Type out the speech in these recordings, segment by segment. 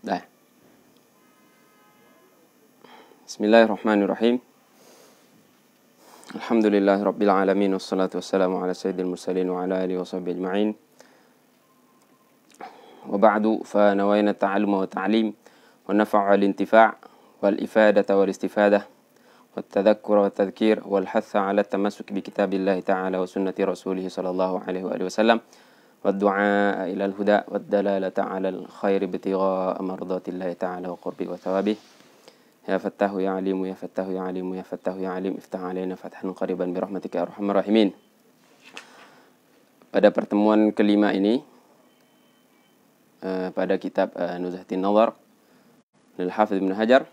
Nah, Bismillahirrahmanirrahim. Alhamdulillahirabbil alamin wassalatu wassalamu ala sayyidil mursalin wa ala alihi washabbihi ajma'in. Wa ba'du fa nawayna ta'alluma wa ta'lim wa naf'a wal intifa' wal ifadata wal istifadah wat tadhakkura wat tadhkir wal hatha ala tamassuk bi kitabillahi ta'ala wa sunnati rasulih sallallahu alaihi wa alihi wasallam wad du'a ila al huda wad dalalata ala al khair ibtigha'a mardatillahi ta'ala wa qurbi wa thawabih. Ya Fattahu ya Alimu ya Fattahu ya Alimu ya Fattahu ya Alim iftah alaina fathan qariban bi rahmatika ya arhamar rahimin. Pada pertemuan kelima ini pada kitab Nuzhatin Nazar Lil Hafidz Ibnu Hajar,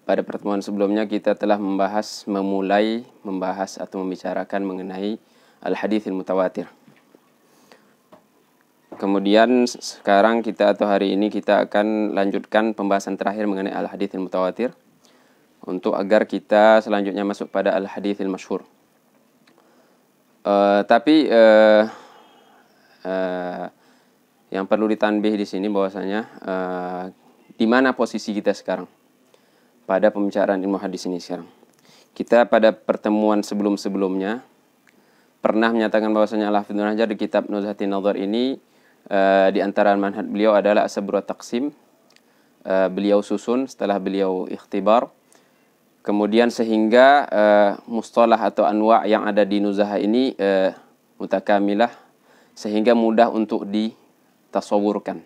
pada pertemuan sebelumnya kita telah memulai membahas atau membicarakan mengenai al-haditsil mutawatir. Kemudian sekarang kita atau hari ini kita akan lanjutkan pembahasan terakhir mengenai al-haditsil mutawatir untuk agar kita selanjutnya masuk pada al-haditsil masyhur. Tapi yang perlu ditanbih di sini bahwasanya di mana posisi kita sekarang pada pembicaraan ilmu hadis ini sekarang. Kita pada pertemuan sebelum-sebelumnya pernah menyatakan bahwasanya Al-Hafidz Ibnu Hajar di kitab Nuzhatin Nazar ini di antara manhaj beliau adalah as-sabr wa taqsim. Beliau susun setelah beliau ikhtibar. Kemudian sehingga mustalah atau anwa' yang ada di nuzhah ini mutakamilah, sehingga mudah untuk ditasawurkan.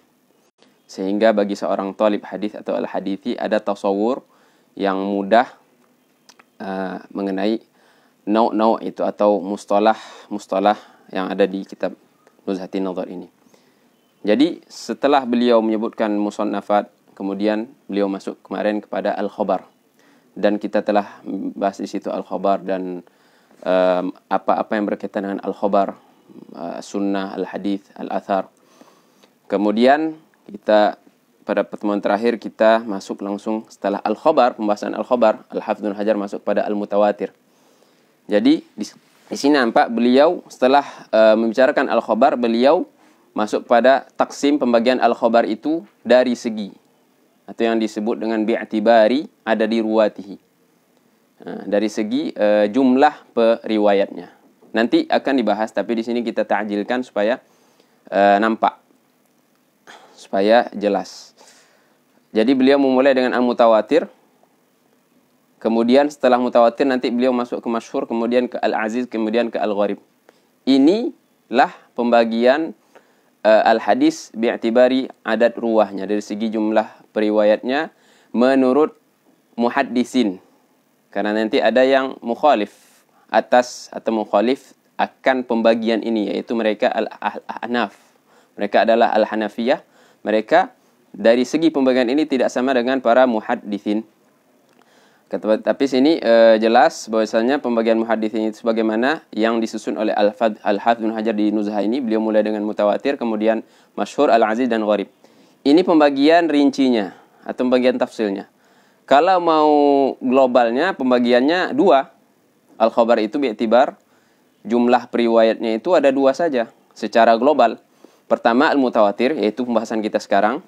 Sehingga bagi seorang talib hadis atau al-hadithi ada tasawur yang mudah mengenai nau' itu atau mustalah yang ada di kitab Nuzhatin Nazar ini. Jadi setelah beliau menyebutkan musannafat, kemudian beliau masuk kemarin kepada al-khabar. Dan kita telah bahas di situ al-khabar dan apa-apa yang berkaitan dengan al-khabar, sunnah, al-hadith, al-athar. Kemudian kita pada pertemuan terakhir kita masuk langsung setelah al-khabar, pembahasan al-khabar, Al-Hafidz Ibnu Hajar masuk pada al-mutawatir. Jadi di sini nampak beliau setelah membicarakan al-khabar, beliau masuk pada taksim pembagian al-khabar itu dari segi atau yang disebut dengan bi'tibari ada di ruwatihi. Dari segi jumlah periwayatnya. Nanti akan dibahas, tapi di sini kita ta'jilkan supaya nampak, supaya jelas. Jadi beliau memulai dengan al-mutawatir. Kemudian setelah mutawatir nanti beliau masuk ke masyhur, kemudian ke al-aziz, kemudian ke al-gharib. Inilah pembagian al-hadis bi'tibari adat ruwahnya, dari segi jumlah periwayatnya menurut muhaddisin. Karena nanti ada yang mukhalif atas atau mukhalif akan pembagian ini, yaitu mereka al-Ahnaf. Mereka adalah al-Hanafiyah. Mereka dari segi pembagian ini tidak sama dengan para muhaddisin. Tapi sini jelas bahwasanya pembagian muhaditsin itu sebagaimana yang disusun oleh Al-Hafidz Ibnu Hajar di Nuzhah ini. Beliau mulai dengan mutawatir, kemudian masyhur, al-aziz, dan gharib. Ini pembagian rincinya atau pembagian tafsilnya. Kalau mau globalnya, pembagiannya dua. Al-khabar itu bi'tibar jumlah periwayatnya itu ada dua saja secara global. Pertama al-mutawatir, yaitu pembahasan kita sekarang.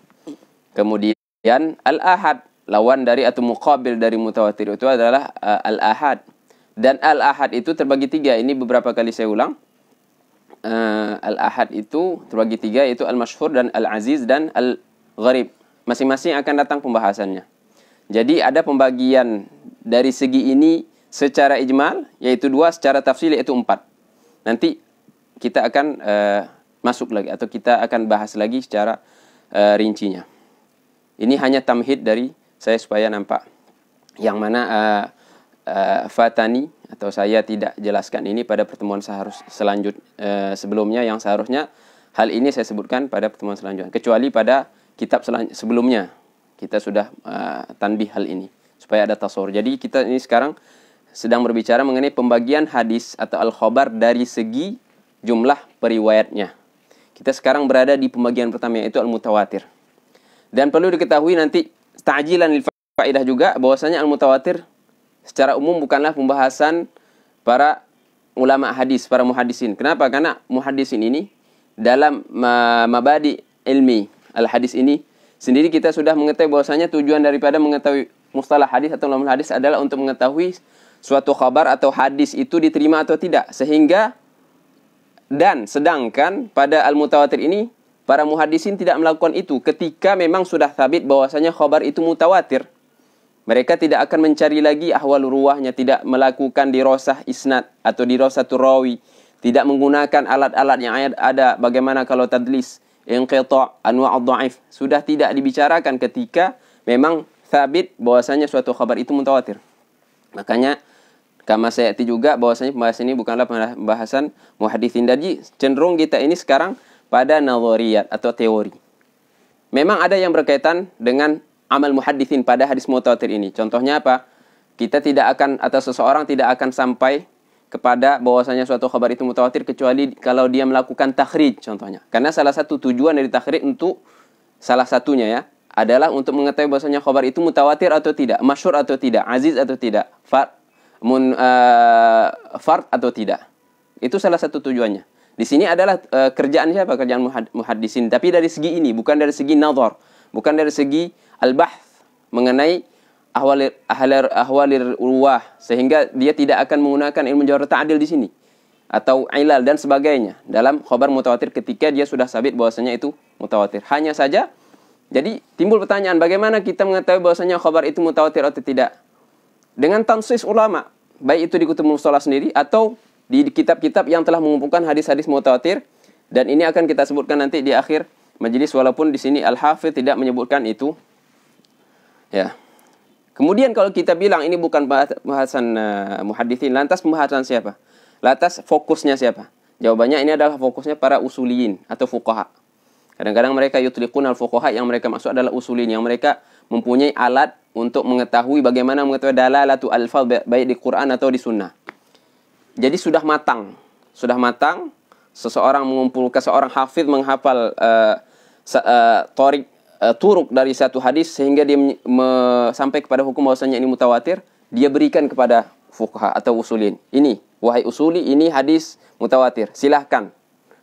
Kemudian al-ahad, lawan dari atau muqabil dari mutawatir itu adalah al-ahad. Dan al-ahad itu terbagi tiga. Ini beberapa kali saya ulang. Al-ahad itu terbagi tiga, yaitu al-masyhur dan al-aziz dan al-gharib. Masing-masing akan datang pembahasannya. Jadi ada pembagian dari segi ini secara ijmal, yaitu dua, secara tafsil yaitu empat. Nanti kita akan masuk lagi atau kita akan bahas lagi secara rincinya. Ini hanya tamhid dari saya supaya nampak yang mana fatani atau saya tidak jelaskan ini pada pertemuan sebelumnya, yang seharusnya hal ini saya sebutkan pada pertemuan selanjutnya. Kecuali pada kitab sebelumnya kita sudah tanbih hal ini supaya ada tasawur. Jadi kita ini sekarang sedang berbicara mengenai pembagian hadis atau al-khabar dari segi jumlah periwayatnya. Kita sekarang berada di pembagian pertama, yaitu al-mutawatir. Dan perlu diketahui nanti ta'jilan lil faidah juga bahwasanya al-mutawatir secara umum bukanlah pembahasan para ulama hadis, para muhaddisin. Kenapa? Karena muhaddisin ini dalam mabadi ilmi al-hadis ini sendiri kita sudah mengetahui bahwasanya tujuan daripada mengetahui mustalah hadis atau ulumul hadis adalah untuk mengetahui suatu khabar atau hadis itu diterima atau tidak. Sedangkan pada al-mutawatir ini para muhaddisin tidak melakukan itu ketika memang sudah sabit bahwasanya khabar itu mutawatir. Mereka tidak akan mencari lagi ahwal ruwahnya, tidak melakukan dirasah isnad atau dirasatul rawi, tidak menggunakan alat-alat yang ada. Bagaimana kalau tadlis, inqita', anwa' dhaif, sudah tidak dibicarakan ketika memang sabit bahwasanya suatu khabar itu mutawatir. Makanya kama sayati juga bahwasanya pembahasan ini bukanlah pembahasan muhaditsin. Jadi cenderung kita ini sekarang pada nazariyat atau teori. Memang ada yang berkaitan dengan amal muhaditsin pada hadis mutawatir ini. Contohnya apa? Kita tidak akan atau seseorang tidak akan sampai kepada bahwasanya suatu khabar itu mutawatir kecuali kalau dia melakukan takhrij contohnya. Karena salah satu tujuan dari takhrij untuk salah satunya ya adalah untuk mengetahui bahwasanya khabar itu mutawatir atau tidak, masyhur atau tidak, aziz atau tidak, fard atau tidak. Itu salah satu tujuannya. Di sini adalah kerjaan siapa? Kerjaan muhaddisin. Tapi dari segi ini, bukan dari segi nazar, bukan dari segi al-bahth mengenai ahwalir ruwah, sehingga dia tidak akan menggunakan ilmu jarh ta'dil di sini atau ilal dan sebagainya dalam khabar mutawatir ketika dia sudah sabit bahwasanya itu mutawatir. Hanya saja jadi timbul pertanyaan, bagaimana kita mengetahui bahwasanya khabar itu mutawatir atau tidak? Dengan tansis ulama, baik itu di kutub mustalah sendiri atau di kitab-kitab yang telah mengumpulkan hadis-hadis mutawatir, dan ini akan kita sebutkan nanti di akhir majelis, walaupun di sini Al-Hafidz tidak menyebutkan itu. Ya. Kemudian kalau kita bilang ini bukan bahasan muhaditsin, lantas pembahasan siapa? Lantas fokusnya siapa? Jawabannya ini adalah fokusnya para usuliyin atau fuqaha. Kadang-kadang mereka yutliqun al-fuqaha, yang mereka maksud adalah usuliyin, yang mereka mempunyai alat untuk mengetahui bagaimana mengetahui dalalatu alfaz baik di Quran atau di sunnah. Jadi sudah matang seseorang mengumpulkan, seorang hafidz menghafal turuk dari satu hadis sehingga dia sampai kepada hukum bahwasanya ini mutawatir, dia berikan kepada fuqaha atau usulin. Ini, wahai usuli, ini hadis mutawatir. Silahkan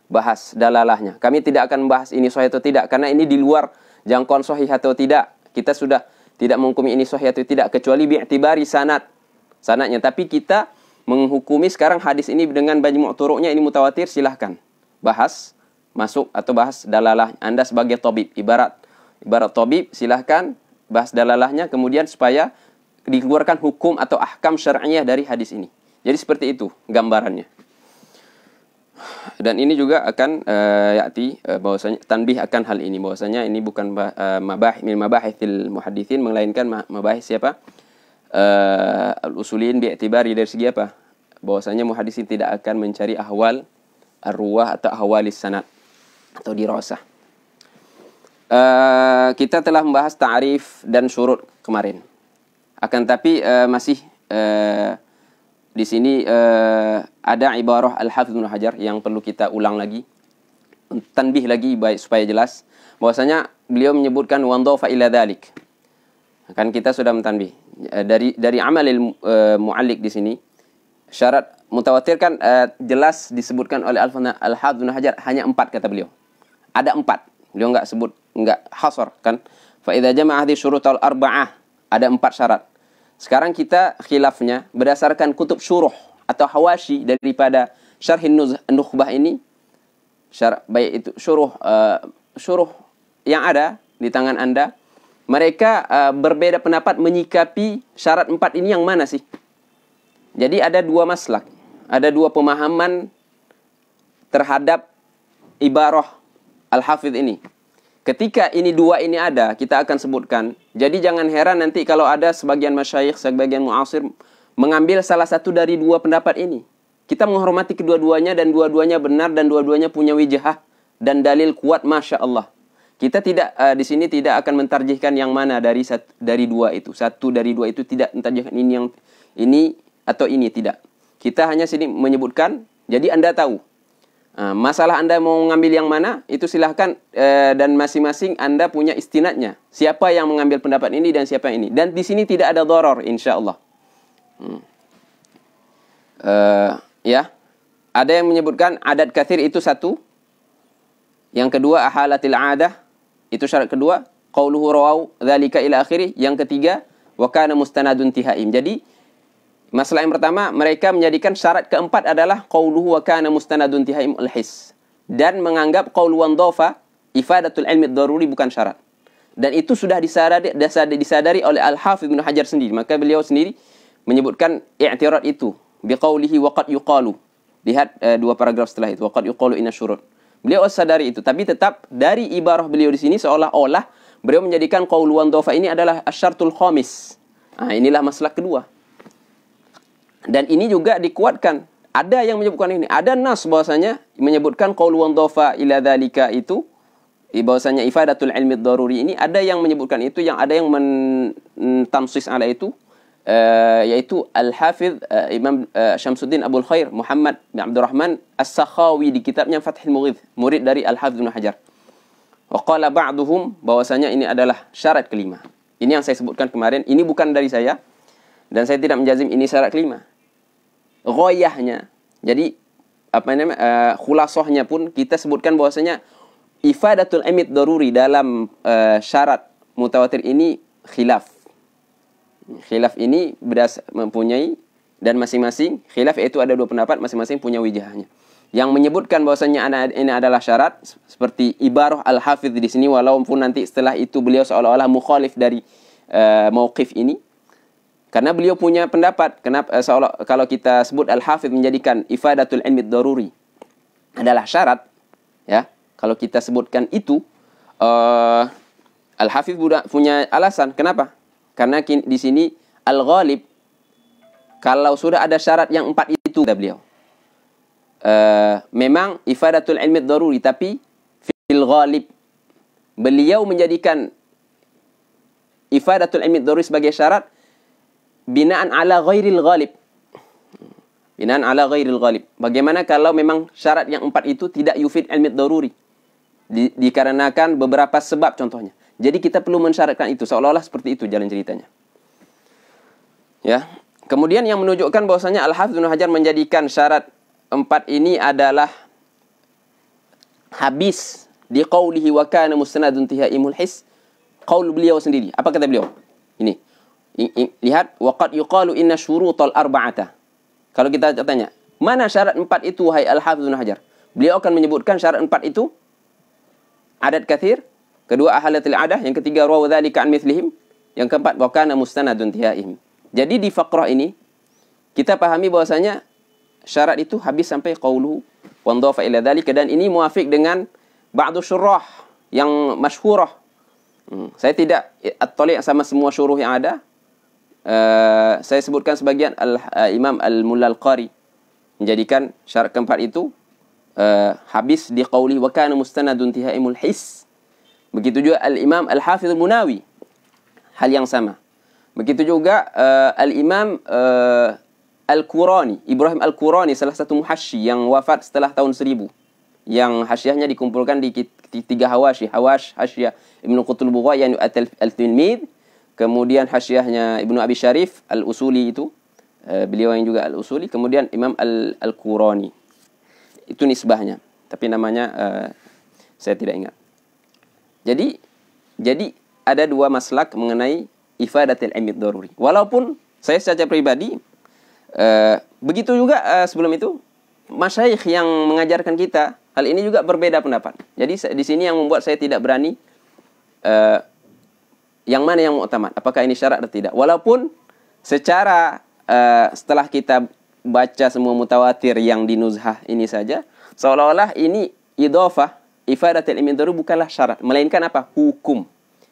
bahas dalalahnya. Kami tidak akan membahas ini sahih atau tidak, karena ini di luar jangkauan sahih atau tidak. Kita sudah tidak menghukumi ini sahih atau tidak, kecuali bi'tibari sanadnya. Tapi kita menghukumi sekarang hadis ini dengan majmu' turuknya ini mutawatir, silahkan bahas, masuk atau bahas dalalah. Anda sebagai tabib, ibarat tabib, silahkan bahas dalalahnya, kemudian supaya dikeluarkan hukum atau ahkam syar'iyah dari hadis ini. Jadi seperti itu gambarannya. Dan ini juga akan bahwasanya tanbih akan hal ini, bahwasanya ini bukan mabahithil muhaditsin, melainkan mabahis siapa? Al-usulin bi'tibari, dari segi apa? Bahwasanya muhaditsin tidak akan mencari ahwal ar-ruwah atau ahwalis sanad atau dirasah. Kita telah membahas ta'rif dan syurut kemarin. Akan tapi masih di sini ada ibarah Al-Hafidz Ibnu Hajar yang perlu kita ulang lagi, tanbih lagi baik supaya jelas. Bahwasanya beliau menyebutkan wandhafa ila dzalik. Kan kita sudah mentanbih dari amalil mu'alliq di sini. Syarat mutawatir kan jelas disebutkan oleh Al-Hafidz Ibnu Hajar, hanya 4 kata beliau. Ada 4. Beliau enggak sebut, enggak hasar kan. Fa idza jama'a hadhihi syurutal arba'ah, ada 4 syarat. Sekarang kita khilafnya berdasarkan kutub syuruh atau hawashi daripada Syarhin Nukhbah ini. Baik itu syuruh yang ada di tangan Anda. Mereka berbeda pendapat menyikapi syarat 4 ini yang mana sih? Jadi ada 2 maslak, ada 2 pemahaman terhadap ibarah Al-Hafidz ini. Ketika ini 2 ini ada, kita akan sebutkan. Jadi jangan heran nanti kalau ada sebagian masyayikh, sebagian mu'asir mengambil salah satu dari 2 pendapat ini. Kita menghormati kedua-duanya dan dua-duanya benar dan dua-duanya punya wijahah dan dalil kuat, Masya Allah. Kita tidak di sini tidak akan mentarjihkan yang mana dari 2 itu. Satu dari 2 itu tidak mentarjihkan ini atau ini, tidak. Kita hanya sini menyebutkan, jadi Anda tahu. Masalah Anda mau mengambil yang mana, itu silahkan, dan masing-masing Anda punya istinadnya. Siapa yang mengambil pendapat ini dan siapa yang ini. Dan di sini tidak ada dharar, insyaAllah. Ya, ada yang menyebutkan adat katsir itu 1. Yang kedua ahalatil adah, itu syarat kedua. Qauluhu rawau dzalika ila akhirih. Yang ketiga wa kana mustanadun tihaim. Jadi masalah yang pertama, mereka menjadikan syarat keempat adalah qauluhu wa kana mustanadun tihaim al-his, dan menganggap qaul wan dhafa ifadatul ilmi daruri bukan syarat. Dan itu sudah disadari oleh Al-Hafidz Ibnu Hajar sendiri. Maka beliau sendiri menyebutkan i'tirad itu biqaulihi wa qad yuqalu. Lihat dua paragraf setelah itu, wa qad yuqalu inna syurut. Beliau sadari itu, tapi tetap dari ibarah beliau di sini seolah-olah beliau menjadikan qaul wan dhafa ini adalah asyartul khamis. Nah, inilah masalah kedua. Dan ini juga dikuatkan. Ada yang menyebutkan ini. Ada nas bahwasanya menyebutkan qaul wan dhafa ila dzalika itu, bahwasanya ifadatul ilmi daruri ini, ada yang menyebutkan itu, yang ada yang mentamsis ala itu, yaitu Al-Hafidh Imam Syamsuddin Abul Khair Muhammad bin Abdurrahman As-Sakhawi di kitabnya Fathul Mughith, murid dari Al-Hafidh Ibnu Hajar. Wa qala ba'duhum, bahwasanya ini adalah syarat kelima. Ini yang saya sebutkan kemarin, ini bukan dari saya dan saya tidak menjazim ini syarat kelima. Ghoyahnya, jadi apa namanya, khulasahnya pun kita sebutkan bahwasanya ifadatul ilmi daruri dalam syarat mutawatir ini khilaf. Khilaf ini mempunyai, dan masing-masing khilaf itu ada dua pendapat, masing-masing punya wijahnya. Yang menyebutkan bahwasanya ini adalah syarat seperti ibarah Al-Hafidz di sini, walaupun nanti setelah itu beliau seolah-olah mukhalif dari mauqif ini, karena beliau punya pendapat kenapa kalau kita sebut Al-Hafidz menjadikan ifadatul ilmi daruri adalah syarat, ya, kalau kita sebutkan itu Al-Hafidz punya alasan kenapa. Karena di sini al-ghalib, kalau sudah ada syarat yang empat itu, kata beliau, memang ifadatul ilmi daruri, tapi fil ghalib beliau menjadikan ifadatul ilmi daruri sebagai syarat binaan ala ghairil ghalib. Binaan ala ghairil ghalib. Bagaimana kalau memang syarat yang empat itu tidak yufid ilmi daruri? Dikarenakan beberapa sebab contohnya. Jadi kita perlu mensyaratkan itu, seolah-olah seperti itu jalan ceritanya. Ya. Kemudian yang menunjukkan bahwasanya Al-Hafidz Ibnu Hajar menjadikan syarat empat ini adalah habis di qaulihi wa kana mustanadun tihaimul his, qaul beliau sendiri. Apa kata beliau? Ini. Lihat, wa qad yuqalu inna syurutal arba'ata. Kalau kita tanya, mana syarat empat itu wahai Al-Hafidz Ibnu Hajar? Beliau akan menyebutkan syarat empat itu adad katsir, kedua ahalatil adah, yang ketiga rawa dzalika an mithlihim, yang keempat wa kana mustanadun tihaihim. Jadi di faqrah ini kita pahami bahwasanya syarat itu habis sampai qauluhu wa dhafa ila dzalika, dan ini muafiq dengan ba'du syurah yang masyhurah. Saya tidak at-tali' sama semua syuruh yang ada. Saya sebutkan sebagian Imam Al-Mulla Al-Qari menjadikan syarat keempat itu habis di qauli wa kana mustanadun tihaimul his. Begitu juga Al-Imam Al-Hafidz Al-Munawi, hal yang sama. Begitu juga Al-Imam Al-Qurani, Ibrahim Al-Qurani, salah satu muhasyi yang wafat setelah tahun 1000, yang hasyiahnya dikumpulkan di tiga hasyiah Ibnu Qutul Bugha yang Al-Tilmid, kemudian hasyiahnya Ibnu Abi Syarif Al-Usuli itu, beliau yang juga Al-Usuli, kemudian Imam Al-Qurani. Itu nisbahnya, tapi namanya saya tidak ingat. Jadi ada dua maslak mengenai ifadatul ilmi daruri. Walaupun saya secara pribadi begitu juga sebelum itu masyayikh yang mengajarkan kita hal ini juga berbeda pendapat. Jadi di sini yang membuat saya tidak berani yang mana yang mu'tamad, apakah ini syarat atau tidak. Walaupun secara setelah kita baca semua mutawatir yang di nuzhah ini saja, seolah-olah ini idhofah ifadatul ilmi daruri bukanlah syarat, melainkan apa? Hukum,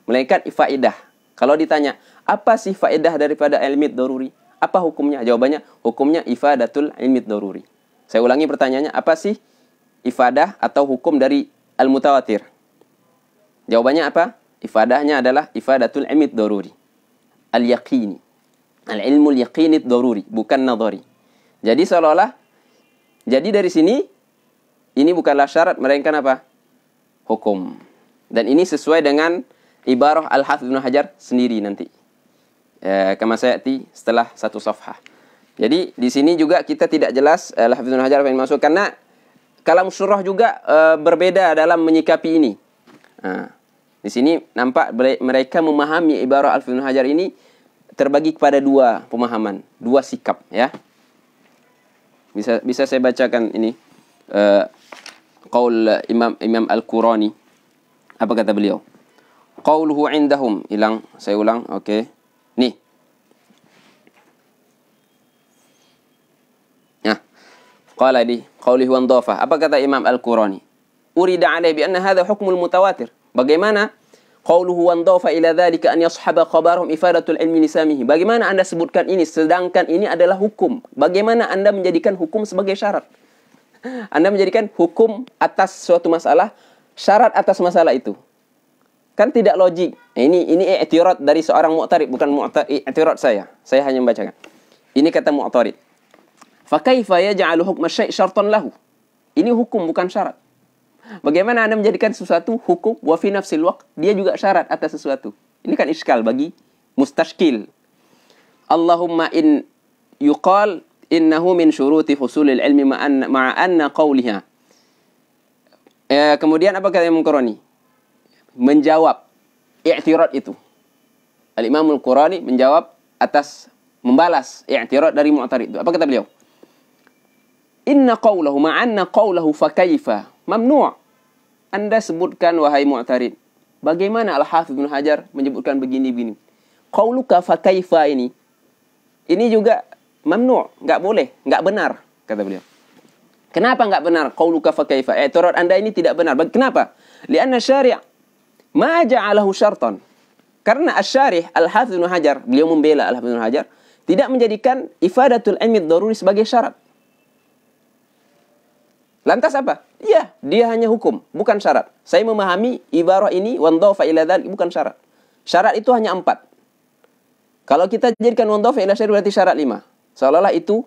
melainkan faedah. Kalau ditanya, apa sih faedah daripada ilmi daruri? Apa hukumnya? Jawabannya, hukumnya ifadatul ilmi daruri. Saya ulangi pertanyaannya, apa sih ifadah atau hukum dari al-mutawatir? Jawabannya apa? Ifadahnya adalah ifadatul ilmi daruri. Al-yaqini. Al-ilmul yaqini daruri, bukan nadhari. Jadi seolah-olah, jadi dari sini, ini bukanlah syarat, melainkan apa? Hukum. Dan ini sesuai dengan ibarah Al-Hafidz Ibnu Hajar sendiri nanti. Kama sayati setelah satu safhah. Jadi di sini juga kita tidak jelas Al-Hafidz Ibnu Hajar apa yang dimaksud, karena kalam syurah juga berbeda dalam menyikapi ini. Di sini nampak mereka memahami ibarah Al-Hafidz Ibnu Hajar ini terbagi kepada dua pemahaman, dua sikap, ya. Bisa saya bacakan ini qaul Imam Al-Qurani. Apa kata beliau? Qauluhu indahum, saya ulang, okey. Nih. Qala di qaulihi wa dhafah. Apa kata Imam Al-Qurani? Urida alaihi bi anna hadha hukmul mutawatir. Bagaimana qauluhu wa dhafa ila dhalika an yashhaba khabarahum ifadatul ilmi lisamihi. Bagaimana Anda sebutkan ini sedangkan ini adalah hukum? Bagaimana Anda menjadikan hukum sebagai syarat? Anda menjadikan hukum atas suatu masalah, syarat atas masalah itu. Kan tidak logik. Ini i'tirad dari seorang mu'tarid, bukan i'tirad saya. Saya hanya membacakan. Ini kata mu'tarid. Fa kaifa yaj'alu hukma syai' syartan lahu? Ini hukum bukan syarat. Bagaimana Anda menjadikan sesuatu hukum wa fi nafsil waqt dia juga syarat atas sesuatu? Ini kan iskal bagi mustashkil. Allahumma in yuqal innahu min syuruti husulil ilmi ma'a anna qawliha. Kemudian apa kata Imam Al-Qurani? Menjawab i'tirad itu. Al-Imam Al-Qurani menjawab atas membalas i'tirad dari mu'tarid itu. Apa kata beliau? Inna qawlahu ma'anna qawlahu fa kaifa mamnu'. Anda sebutkan wahai mu'tarid, bagaimana Al-Hafidz Ibnu Hajar menyebutkan begini-begini. Qauluka fa kaifa ini juga mamnu', enggak boleh, enggak benar, kata beliau. Kenapa enggak benar? Qauluka fa kaifa. I'tirad Anda ini tidak benar. Kenapa? Lianna syari' ma ja'alahu syartan. Karena asy-syarih Al-Hafidz Ibnu Hajar, beliau membela Al-Hafidz Ibnu Hajar, tidak menjadikan ifadatul ilmi daruri sebagai syarat. Lantas apa? Iya, dia hanya hukum, bukan syarat. Saya memahami ibarah ini wandhafa ila dzalik bukan syarat. Syarat itu hanya 4. Kalau kita jadikan wandhafa ila syar'i berarti syarat 5. Seolah-olah itu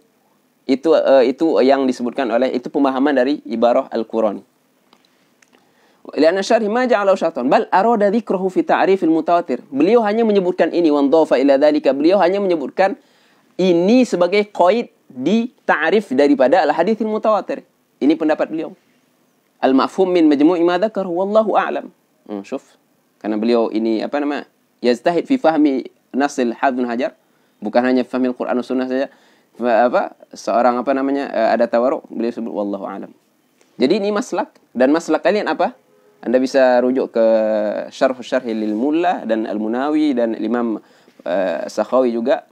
yang disebutkan oleh itu pemahaman dari ibarah Al-Qurani. Lianna syarhi ma ja'alahu syartan bal arada dzikrahu fi ta'rifil mutawatir. Beliau hanya menyebutkan ini wandhafa ila dzalika. Beliau hanya menyebutkan ini sebagai qaid di ta'rif daripada al-haditsil mutawatir. Ini pendapat beliau. Al-mafhum min majmu'i ma dzakar wallahu a'lam. Syuf. Karena beliau ini yaztahid fi fahmi nasil Hafidz Ibnu Hajar, bukan hanya fahmi Al-Qur'an dan Sunnah saja. Seorang ada tawaruk, beliau sebut wallahu a'lam. Jadi ini maslak, dan maslak kalian apa? Anda bisa rujuk ke Syarh lil Mulla dan Al-Munawi dan Imam Sakhawi juga.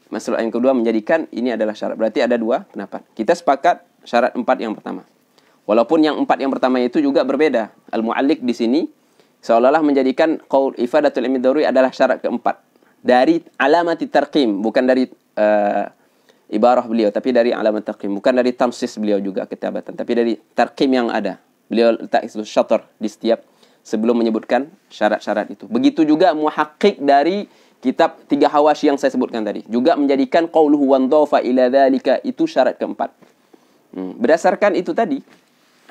Maslak yang kedua menjadikan ini adalah syarat. Berarti ada dua pendapat. Kita sepakat syarat 4 yang pertama. Walaupun yang 4 yang pertama itu juga berbeda. Al-Mu'alliq di sini seolah-olah menjadikan qaul ifadatul ilmi daruri adalah syarat keempat. Dari alamat tarqim, bukan dari ibarah beliau, tapi dari alamat tarqim. Bukan dari tamsis beliau juga kitabatan, tapi dari tarqim yang ada. Beliau letak itu syatr di setiap sebelum menyebutkan syarat-syarat itu. Begitu juga muhaqqiq dari kitab 3 Hawashi yang saya sebutkan tadi. Juga menjadikan qauluhu wandhafa ila dzalika itu syarat keempat. Berdasarkan itu tadi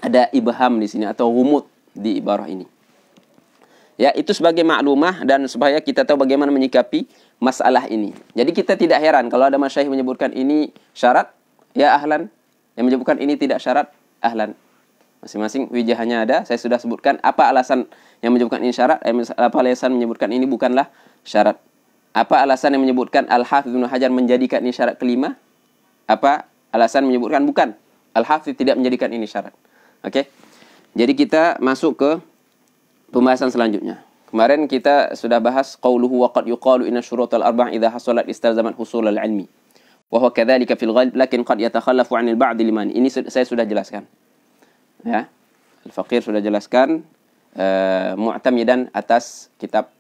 ada ibham di sini atau humud di ibarah ini. Ya, itu sebagai maklumah dan supaya kita tahu bagaimana menyikapi masalah ini. Jadi kita tidak heran kalau ada masyayikh menyebutkan ini syarat, ya ahlan. Yang menyebutkan ini tidak syarat, ahlan. Masing-masing wijahnya ada. Saya sudah sebutkan apa alasan yang menyebutkan ini syarat, apa alasan menyebutkan ini bukanlah syarat. Apa alasan yang menyebutkan Al-Hafidz Ibnu Hajar menjadikan ini syarat kelima? Apa alasan menyebutkan bukan? Al-Hafidz tidak menjadikan ini syarat. Oke. Jadi kita masuk ke pembahasan selanjutnya. Kemarin kita sudah bahas qauluhu wa qad yuqalu inna syurutal arba'ah idza hasalat istalzamat husulal ilmi. Wa huwa kadzalika fil ghalib lakin qad yatakhallafu 'anil ba'd liman. Ini saya sudah jelaskan. Ya. Al-Faqir sudah jelaskan mu'tamidan atas kitab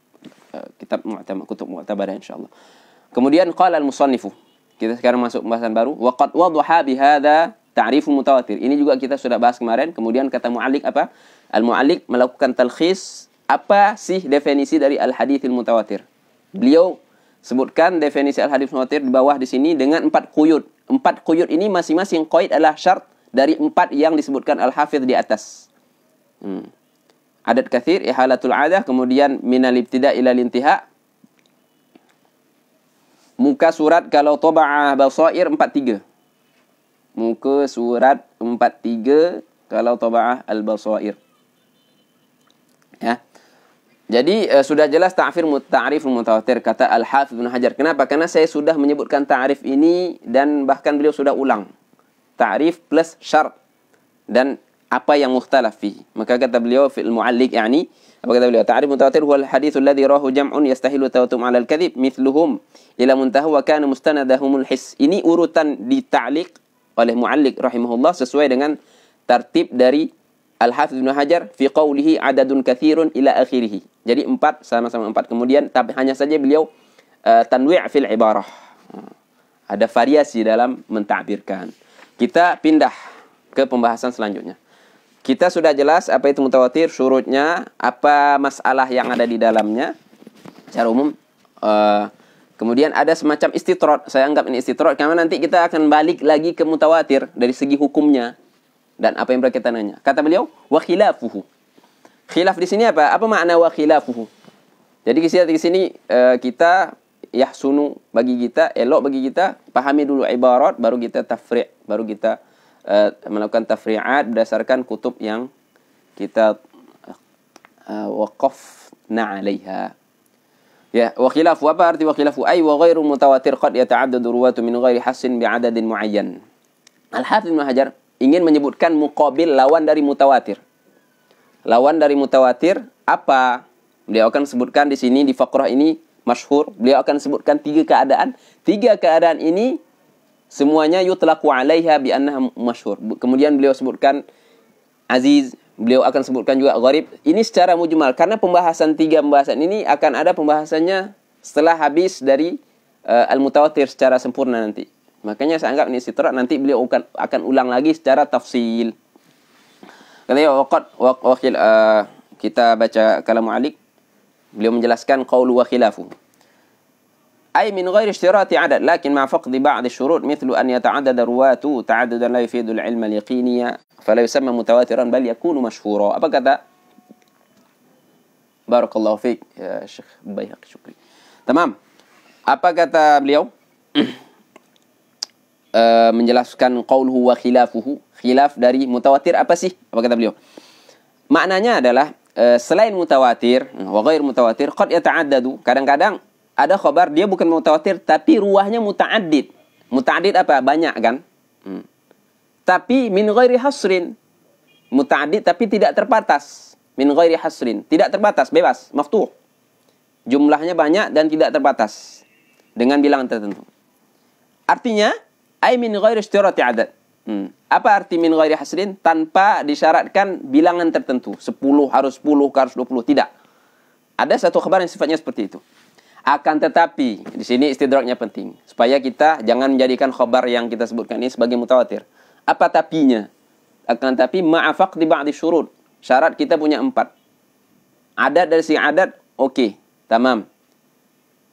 kutub mu'tabadah insyaallah. Kemudian qala al-musannifu. Kita sekarang masuk pembahasan baru. Wa qad wadaha bihadza ta'riful mutawatir. Ini juga kita sudah bahas kemarin. Kemudian kata mu'alliq apa? Al-mu'alliq melakukan talkhis apa sih definisi dari al-haditsil mutawatir. Beliau sebutkan definisi al-hadits mutawatir di bawah di sini dengan 4 quyud. 4 quyud ini masing-masing qaid adalah syarat dari 4 yang disebutkan al-hafidz di atas. Adad katsir, ihalatul adah, kemudian minal ibtida' ila intiha. Muka surat kalau taba'ah basair 43. Muka surat 43 kalau taba'ah Al-Basair. Ya. Jadi sudah jelas ta'rif mutawatir kata Al-Hafidz Ibnu Hajar. Kenapa? Karena saya sudah menyebutkan ta'rif ini dan bahkan beliau sudah ulang. Ta'rif plus syarat dan apa yang mukhtalaf fihi. Maka kata beliau fil mu'alliq yani, apa kata beliau? Ta'rif mutawatir huwa al-hadits alladhi rawahu jam'un yastahilu tawatum 'ala al-kadhib mithluhum ila muntaha wa kana mustanadahumul his. Ini urutan di ta'liq oleh mu'alliq rahimahullah sesuai dengan tertib dari Al-Hafidz Ibnu Hajar fi qawlihi adadun katsirun ila akhirih. Jadi 4 sama-sama 4. Kemudian tapi hanya saja beliau tanwi' fil ibarah. Ada variasi dalam mentakbirkan. Kita pindah ke pembahasan selanjutnya. Kita sudah jelas apa itu mutawatir, syurutnya, apa masalah yang ada di dalamnya secara umum. Kemudian ada semacam istitrad. Saya anggap ini istitrad karena nanti kita akan balik lagi ke mutawatir dari segi hukumnya dan apa yang berkaitannya. Kata beliau, wa khilafuhu. Khilaf di sini apa? Apa makna wa khilafuhu? Jadi di sini kita yahsunu bagi kita, elok bagi kita, pahami dulu ibarat, baru kita tafri', baru kita melakukan tafri'at berdasarkan kutub yang kita waqafna 'alaiha. Ya, wa khilafu, apa arti wa khilafu? Ay wa ghairu mutawatir qad yata'addadu ruwatu min ghairi hassin bi'adadin muayyan. Al-Hafidz Ibnu Hajar ingin menyebutkan muqabil, lawan dari mutawatir. Lawan dari mutawatir apa? Beliau akan sebutkan di sini di faqrah ini masyhur. Beliau akan sebutkan 3 keadaan. 3 keadaan ini semuanya yutlaqu 'alaiha bi annaha masyhur. Kemudian beliau sebutkan aziz, beliau akan sebutkan juga gharib. Ini secara mujmal karena pembahasan 3 pembahasan ini akan ada pembahasannya setelah habis dari al-mutawatir secara sempurna nanti. Makanya saya anggap ini istitrad, nanti beliau akan ulang lagi secara tafsil. Katanya kita baca kalam mu'alliq, beliau menjelaskan qaulu wa khilafu. Ay min ghairi ishtirati adad, lakin ma faqdi ba'd asyurut mithlu an yata'addada ruwatu ta'addudan la yufidu al-'ilma al-yaqiniyya fala yusamma mutawatiran bal yakunu mashhura. Apa kata? Barakallahu fiik ya Syekh Baihaqi, syukri. Tamam. Apa kata beliau? Menjelaskan qauluhu wa khilafuhu. Khilaf dari mutawatir apa sih? Apa kata beliau? Maknanya adalah selain mutawatir wa ghair mutawatir qad yata'addadu, kadang-kadang ada khabar dia bukan mutawatir tapi ruwahnya muta'addid. Muta'addid apa? Banyak kan? Tapi min ghairi hasrin. Muta'addid tapi tidak terbatas. Min ghairi hasrin, tidak terbatas, bebas, maftuh. Jumlahnya banyak dan tidak terbatas dengan bilangan tertentu. Artinya ay min ghairi ishtirati adad. Apa arti min ghairi hasrin? Tanpa disyaratkan bilangan tertentu. 10 harus 10, harus 20. Tidak. Ada satu khabar yang sifatnya seperti itu. Akan tetapi, di sini istidraknya penting. Supaya kita jangan menjadikan khabar yang kita sebutkan ini sebagai mutawatir. Apa tapinya? Akan tapi ma'afaq di ba'di syurut. Syarat kita punya 4. Adad dari si adad, oke. Tamam.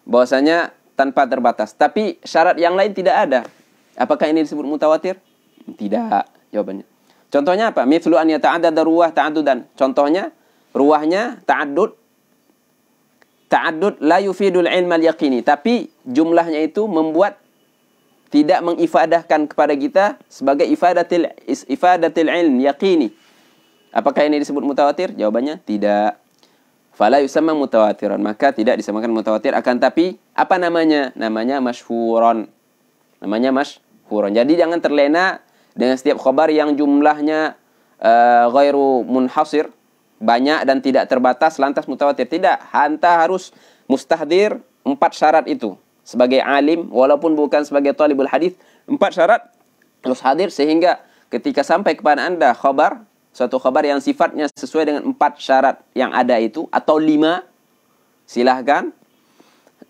Bahwasanya tanpa terbatas. Tapi syarat yang lain tidak ada. Apakah ini disebut mutawatir? Tidak, jawabannya. Contohnya apa? Mithlu an yata'addada ruwah ta'addudan. Contohnya, ruwahnya ta'addud. Ta'addud la yufidul ilma al-yaqini. Tapi jumlahnya itu membuat tidak mengifadahkan kepada kita sebagai ifadatil ilm yaqini. Apakah ini disebut mutawatir? Jawabannya tidak. Fala yusamma mutawatiran. Maka tidak disamakan mutawatir. Akan tapi, apa namanya? Namanya masyhuran. Namanya masyhuran. Jadi jangan terlena dengan setiap khabar yang jumlahnya ghairu munhasir, banyak dan tidak terbatas, lantas mutawatir. Tidak, anta harus mustahdir 4 syarat itu. Sebagai alim, walaupun bukan sebagai talibul hadis, 4 syarat harus hadir sehingga ketika sampai kepada anda khabar, suatu khabar yang sifatnya sesuai dengan 4 syarat yang ada itu, atau 5, silahkan.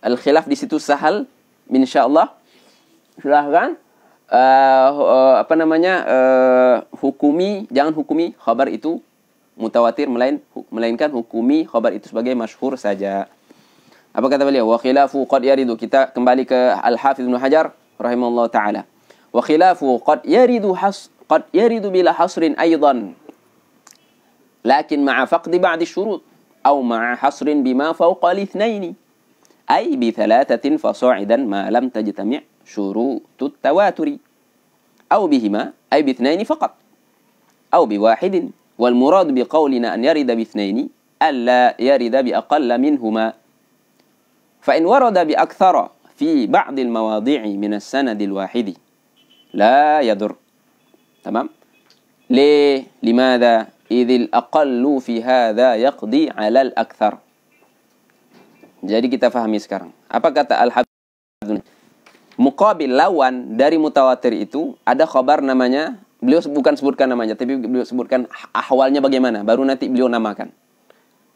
Al-khilaf di situ sahal, insyaallah. Silahkan. Hukumi, jangan hukumi khabar itu mutawatir, melainkan hukumi khabar itu sebagai masyhur saja. Apa kata beliau? Wa khilafu qad yaridu. Kita kembali ke Al-Hafidz Ibnu Hajar rahimahullah taala. Wa khilafu qad yaridu bila hasrin aidan. Lakin ma'a faqdi ba'di syurut atau ma'a hasrin bima fawqa al-ithnaini. Ay bi 3 fasa'idan ma lam tajtami' syurutut tawaturi. Atau bihima ay bi 2 faqat. aw biwahidin. Wal murad biqaulina an yarida bithnaini alla yarida bi aqalla minhuma. Fa in warada bi akthara fi ba'd al mawadhi'i min as-sanad al wahidi la yadur. Tamam? Limadha idhil aqallu fi hadha yaqdi 'ala al-akthar. Jadi kita fahami sekarang. Apa kata Al-Habib? Muqabil lawan dari mutawatir itu ada khabar namanya, beliau bukan sebutkan namanya, tapi beliau sebutkan ahwalnya bagaimana, baru nanti beliau namakan.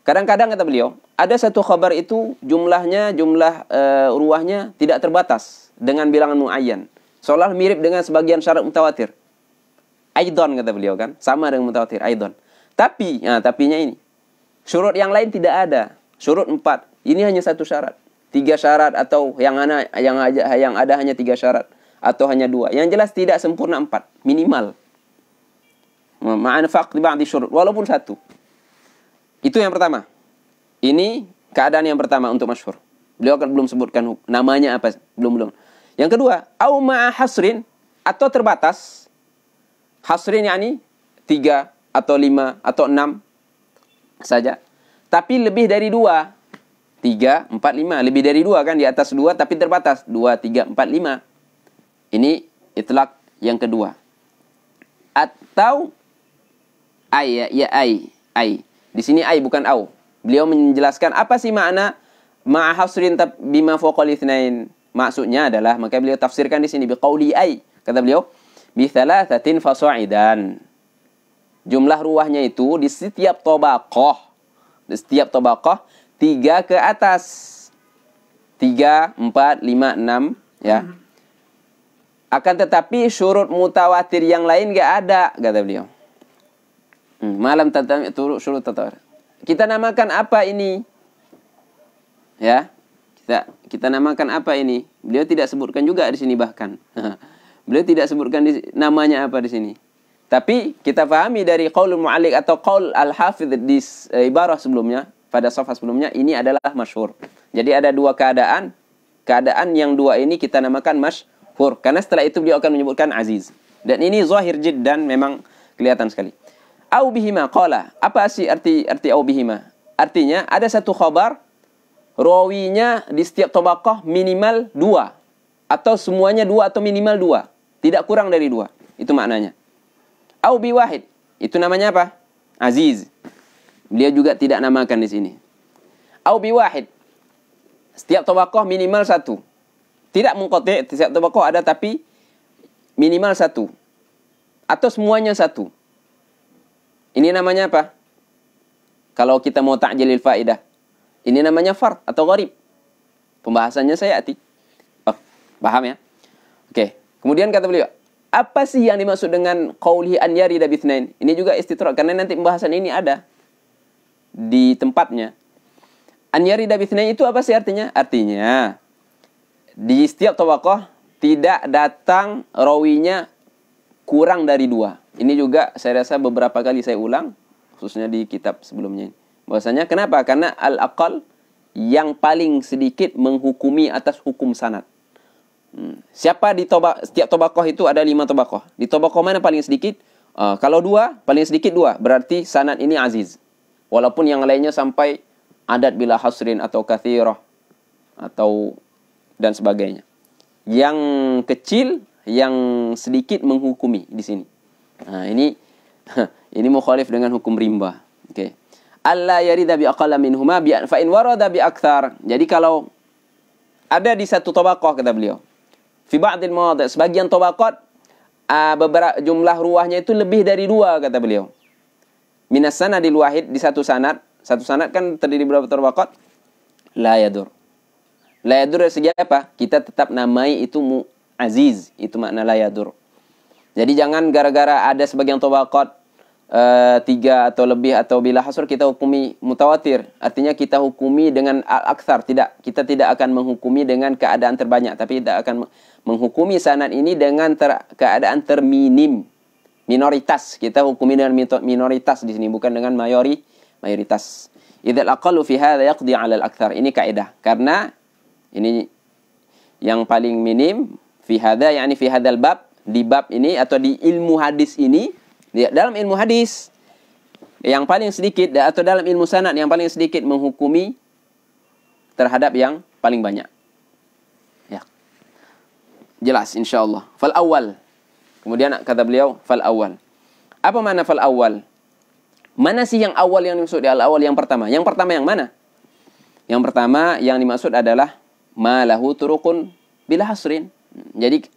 Kadang-kadang kata beliau, ada satu khabar itu jumlah ruwahnya tidak terbatas dengan bilangan muayyan. Seolah mirip dengan sebagian syarat mutawatir. Aidon kata beliau kan, sama dengan mutawatir aidon. Tapi, tapinya ini. Syurut yang lain tidak ada. Syurut 4. Ini hanya satu syarat. 3 syarat atau yang ada hanya 3 syarat atau hanya 2. Yang jelas tidak sempurna 4, minimal. Ma'an faqd ba'di syurut walaupun 1. Itu yang pertama. Ini keadaan yang pertama untuk masyhur. Beliau kan belum sebutkan namanya apa, belum. Yang kedua, au ma'a hasrin atau terbatas. Hasrin yakni 3 atau 5 atau 6 saja. Tapi lebih dari 2. 3, 4, 5. Lebih dari 2 kan, di atas 2 tapi terbatas. 2, 3, 4, 5. Ini itlaq yang kedua. Atau ay. Di sini ay bukan au. Beliau menjelaskan apa sih makna ma'a hasrin bima fawqal itsnain. Maksudnya adalah, maka beliau tafsirkan di sini biqauli ay. Kata beliau, bi thalathatin fasa'idan. Jumlah ruwahnya itu di setiap tabaqah. Di setiap tabaqah 3 ke atas. 3, 4, 5, 6 ya. Akan tetapi syurut mutawatir yang lain enggak ada, kata beliau. Malam tentang itu syurut mutawatir. Kita namakan apa ini? Ya. Kita namakan apa ini? Beliau tidak sebutkan juga di sini bahkan. Beliau tidak sebutkan namanya apa di sini. Tapi kita pahami dari qaulul mu'alliq atau qaul al-hafidh di ibarah sebelumnya, pada safhah sebelumnya, ini adalah masyhur. Jadi ada 2 keadaan. Keadaan yang 2 ini kita namakan masyhur. Karena setelah itu beliau akan menyebutkan aziz. Dan ini zahir jiddan, memang kelihatan sekali. Au bihima qala. Apa sih arti au bihima? Artinya ada satu khabar, rawinya di setiap tabaqah minimal 2. Atau semuanya 2 atau minimal 2. Tidak kurang dari 2. Itu maknanya. Au biwahid. Itu namanya apa? Aziz. Beliau juga tidak namakan di sini. Au biwahid. Setiap tabaqah minimal 1. Tidak munqati', setiap tabaqah ada tapi minimal 1. Atau semuanya 1. Ini namanya apa? Kalau kita mau ta'jilil faidah. Ini namanya fard atau gharib. Pembahasannya saya ati. Paham ya? Oke. Kemudian kata beliau, apa sih yang dimaksud dengan qaulhi an yarida bitsnain? Ini juga istitrak karena nanti pembahasan ini ada di tempatnya. An yarida bitsnain itu apa sih artinya? Artinya di setiap tabaqah tidak datang rawinya kurang dari 2. Ini juga saya rasa beberapa kali saya ulang, khususnya di kitab sebelumnya. Bahwasanya kenapa? Karena al-aqal yang paling sedikit menghukumi atas hukum sanad. Siapa di setiap tabaqah itu ada 5 tabaqah. Di tabaqah mana paling sedikit? Kalau 2, paling sedikit 2. Berarti sanad ini aziz. Walaupun yang lainnya sampai adat bila hasrin atau kathirah atau dan sebagainya. Yang kecil, yang sedikit menghukumi di sini. Nah, ini mukhalif dengan hukum rimba. Oke. Alla yarida bi aqalla minhuma fa in warada bi akthar. Jadi kalau ada di satu tabaqah, kata beliau, fi ba'dil mawadhi', sebagian tabaqat beberapa jumlah ruwahnya itu lebih dari 2, kata beliau. Minas sanadil wahid, di satu sanad kan terdiri berapa tabaqat? La yadur. La yadur dari segi apa? Kita tetap namai itu aziz, itu makna la yadur. Jadi jangan gara-gara ada sebagian tabaqat 3 atau lebih atau bila hasr kita hukumi mutawatir. Artinya kita hukumi dengan al-akthar. Kita tidak akan menghukumi dengan keadaan terbanyak, tapi kita akan menghukumi sanad ini dengan keadaan terminim. Minoritas. Kita hukumi dengan minoritas di sini, bukan dengan mayoritas. Idzal aqallu fi hadza yaqdi 'ala al-akthar. Ini kaidah. Karena ini yang paling minim fi hadza, yakni fi hadzal bab, di bab ini atau di ilmu hadis ini Dalam ilmu hadis yang paling sedikit atau dalam ilmu sanad yang paling sedikit menghukumi terhadap yang paling banyak. Ya. Jelas insyaallah. Fal awal. Kemudian kata beliau fal awal. Apa makna fal awal? Mana sih yang awal yang dimaksud al awal yang pertama? Yang pertama yang mana? Yang pertama yang dimaksud adalah ma lahu turuqun bila hasrin. Jadi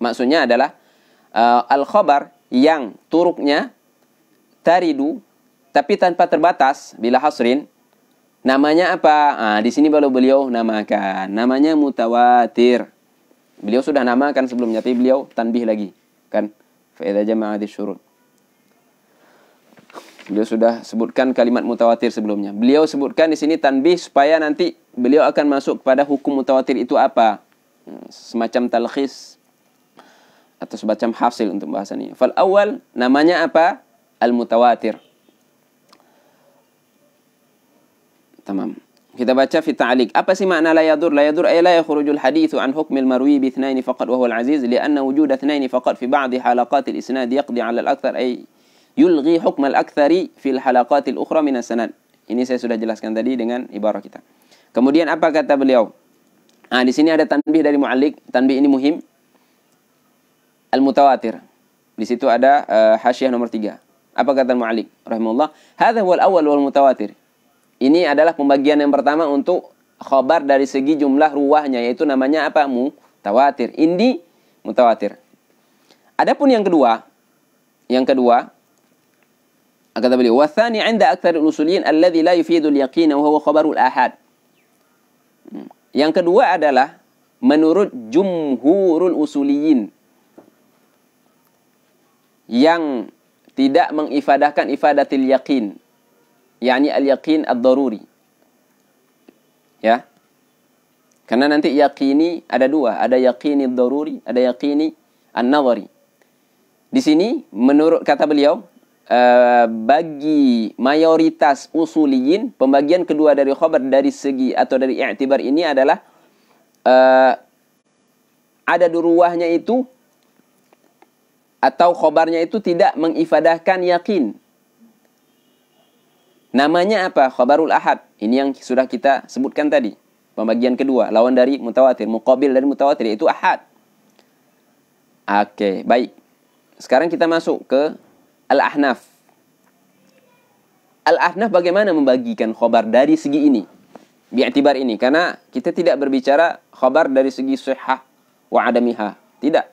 maksudnya adalah al khabar yang turuknya taridu tapi tanpa terbatas bila hasrin. Namanya apa? Di sini baru beliau namakan. Namanya mutawatir. Beliau sudah namakan sebelumnya, tapi beliau tanbih lagi, kan? Fa idza jama'a syurut. Beliau sudah sebutkan kalimat mutawatir sebelumnya. Beliau sebutkan di sini tanbih supaya nanti beliau akan masuk kepada hukum mutawatir itu apa? Semacam talkhis atau semacam hasil untuk bahasan ini. Fal awal namanya apa? Al mutawatir. Tamam. Kita baca fi ta'liq. Apa sih makna la yadur? La yadur ay la yakhrujul hadithu an hukmil marwi bi ithnain faqat wa huwa al-aziz li'anna wujud ithnain faqat fi ba'd halaqat al-isnad yaqdi 'ala al-akthar ay yulghi hukm al-akthari fi al-halaqat al-ukhra min as-sanad. Ini saya sudah jelaskan tadi dengan ibarah kita. Kemudian apa kata beliau? Di sini ada tanbih dari mu'alliq. Tanbih ini muhim. Al-mutawatir. Di situ ada hasyiah nomor 3. Apa kata mu'alliq rahimahullah? Hadza huwa al-awwal wal mutawatir. Ini adalah pembagian yang pertama untuk khabar dari segi jumlah ruwahnya, yaitu namanya apa? Mutawatir. Ini mutawatir. Adapun yang kedua kata beliau, wa tsani 'inda aktsar al-usuliyyin alladhi la yufidu al-yaqin wa huwa khabarul ahad. Yang kedua adalah menurut jumhurul usuliyyin yang tidak mengifadahkan ifadatil yaqin. Yani al-yaqin ad-daruri. Ya. Karena nanti yaqini ada dua. Ada yaqini ad-daruri, ada yaqini an-nadhari. Di sini, menurut kata beliau, bagi mayoritas usuliyin, pembagian kedua dari khabar dari segi atau dari i'tibar ini adalah ada ruwahnya itu atau khabarnya itu tidak mengifadahkan yakin. Namanya apa? Khabarul ahad. Ini yang sudah kita sebutkan tadi. Pembagian kedua. Lawan dari mutawatir. Muqabil dari mutawatir. Yaitu ahad. Oke. Baik. Sekarang kita masuk ke Al-Ahnaf. Al-Ahnaf bagaimana membagikan khabar dari segi ini? Bi'atibar ini. Karena kita tidak berbicara khabar dari segi sihah wa adamiha. Tidak.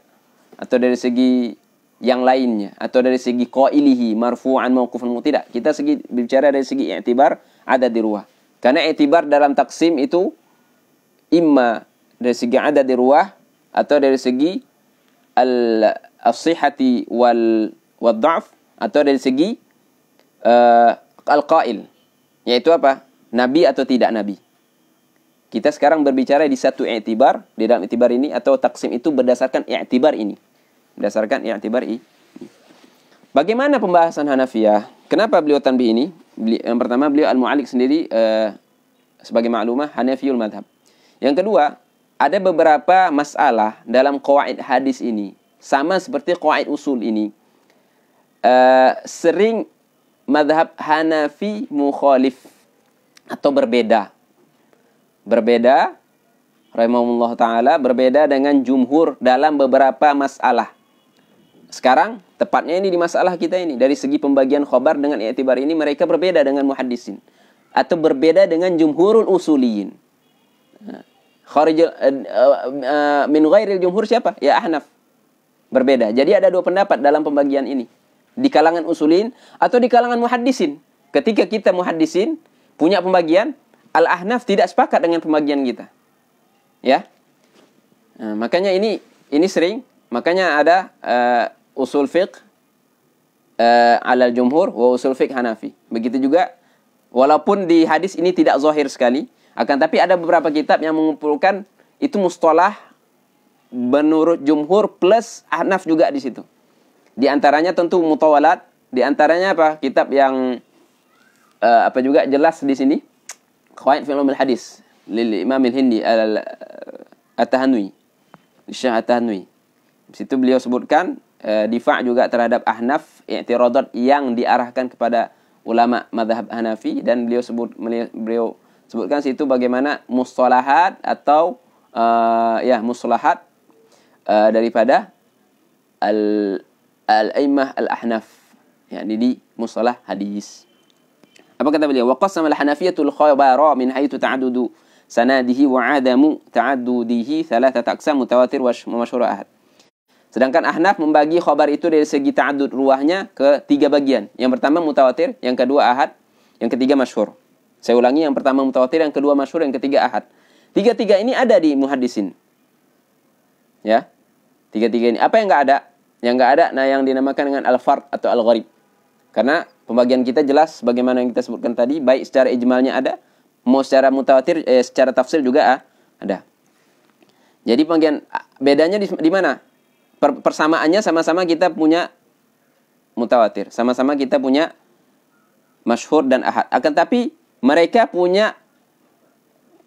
Atau dari segi yang lainnya, atau dari segi qailihi marfu'an mauqufan, tidak. Kita bicara dari segi i'tibar adad ruwah. Karena i'tibar dalam taksim itu imma dari segi adad ruwah atau dari segi as-sihhati wal dha'f, atau dari segi al-qail, yaitu apa? Nabi atau tidak nabi. Kita sekarang berbicara di satu i'tibar, di dalam i'tibar ini atau taksim itu berdasarkan i'tibar ini. Berdasarkan i'tibar ini. Bagaimana pembahasan Hanafiyah? Kenapa beliau tanbih ini? Yang pertama, beliau al-mu'alliq sendiri sebagai maklumah Hanafiyul madhab. Yang kedua, ada beberapa masalah dalam qawaid hadis ini, sama seperti qawaid usul ini, sering madhab Hanafi mukhalif atau berbeda. Berbeda, rahimahullah ta'ala, berbeda dengan jumhur dalam beberapa masalah. Sekarang, tepatnya ini di masalah kita ini. Dari segi pembagian khabar dengan i'tibar ini, mereka berbeda dengan muhaddisin. Atau berbeda dengan jumhurul usuliyin. Min ghairil jumhur siapa? Ya Ahnaf. Berbeda. Jadi ada dua pendapat dalam pembagian ini. Di kalangan usuliyin atau di kalangan muhaddisin. Ketika kita muhaddisin, punya pembagian, Al-Ahnaf tidak sepakat dengan pembagian kita. Ya. Makanya ini sering. Makanya ada usul fiqh ala jumhur wa usul fiqh Hanafi. Begitu juga walaupun di hadis ini tidak zahir sekali, akan tapi ada beberapa kitab yang mengumpulkan itu mustalah menurut jumhur plus Ahnaf juga di situ. Di antaranya tentu mutawalat, di antaranya apa? Kitab yang apa juga jelas di sini. Qawaid fi ulumul hadis lil Imam al-Hindi At-Tahanwi. Syekh At-Tahanwi. Di situ beliau sebutkan difa' juga terhadap Ahnaf, i'tiradat yang diarahkan kepada ulama mazhab Hanafi, dan beliau sebutkan situ bagaimana mustalahat atau mustalahat daripada al-a'immah al-Ahnaf, yakni di mustalah hadis. Apa kata beliau? Wa qassama al-Hanafiyatul khabara min haitsu ta'addudu sanadihi wa 'adamu ta'addudihi thalathata aqsam, mutawatir wa masyhur ahad. Sedangkan Ahnaf membagi khabar itu dari segi ta'addud ruahnya ke 3 bagian. Yang pertama mutawatir, yang kedua ahad, yang ketiga masyhur. Saya ulangi, yang pertama mutawatir, yang kedua masyhur, yang ketiga ahad. Tiga-tiga ini ada di muhaddisin. Ya. Tiga-tiga ini. Apa yang enggak ada? Yang enggak ada, nah yang dinamakan dengan al-fard atau al-gharib. Karena pembagian kita jelas bagaimana yang kita sebutkan tadi, baik secara ijmalnya ada, mau secara mutawatir, secara tafsir juga ada. Jadi pembagian bedanya di mana? Persamaannya sama-sama kita punya mutawatir, sama-sama kita punya masyhur dan ahad. Akan tapi mereka punya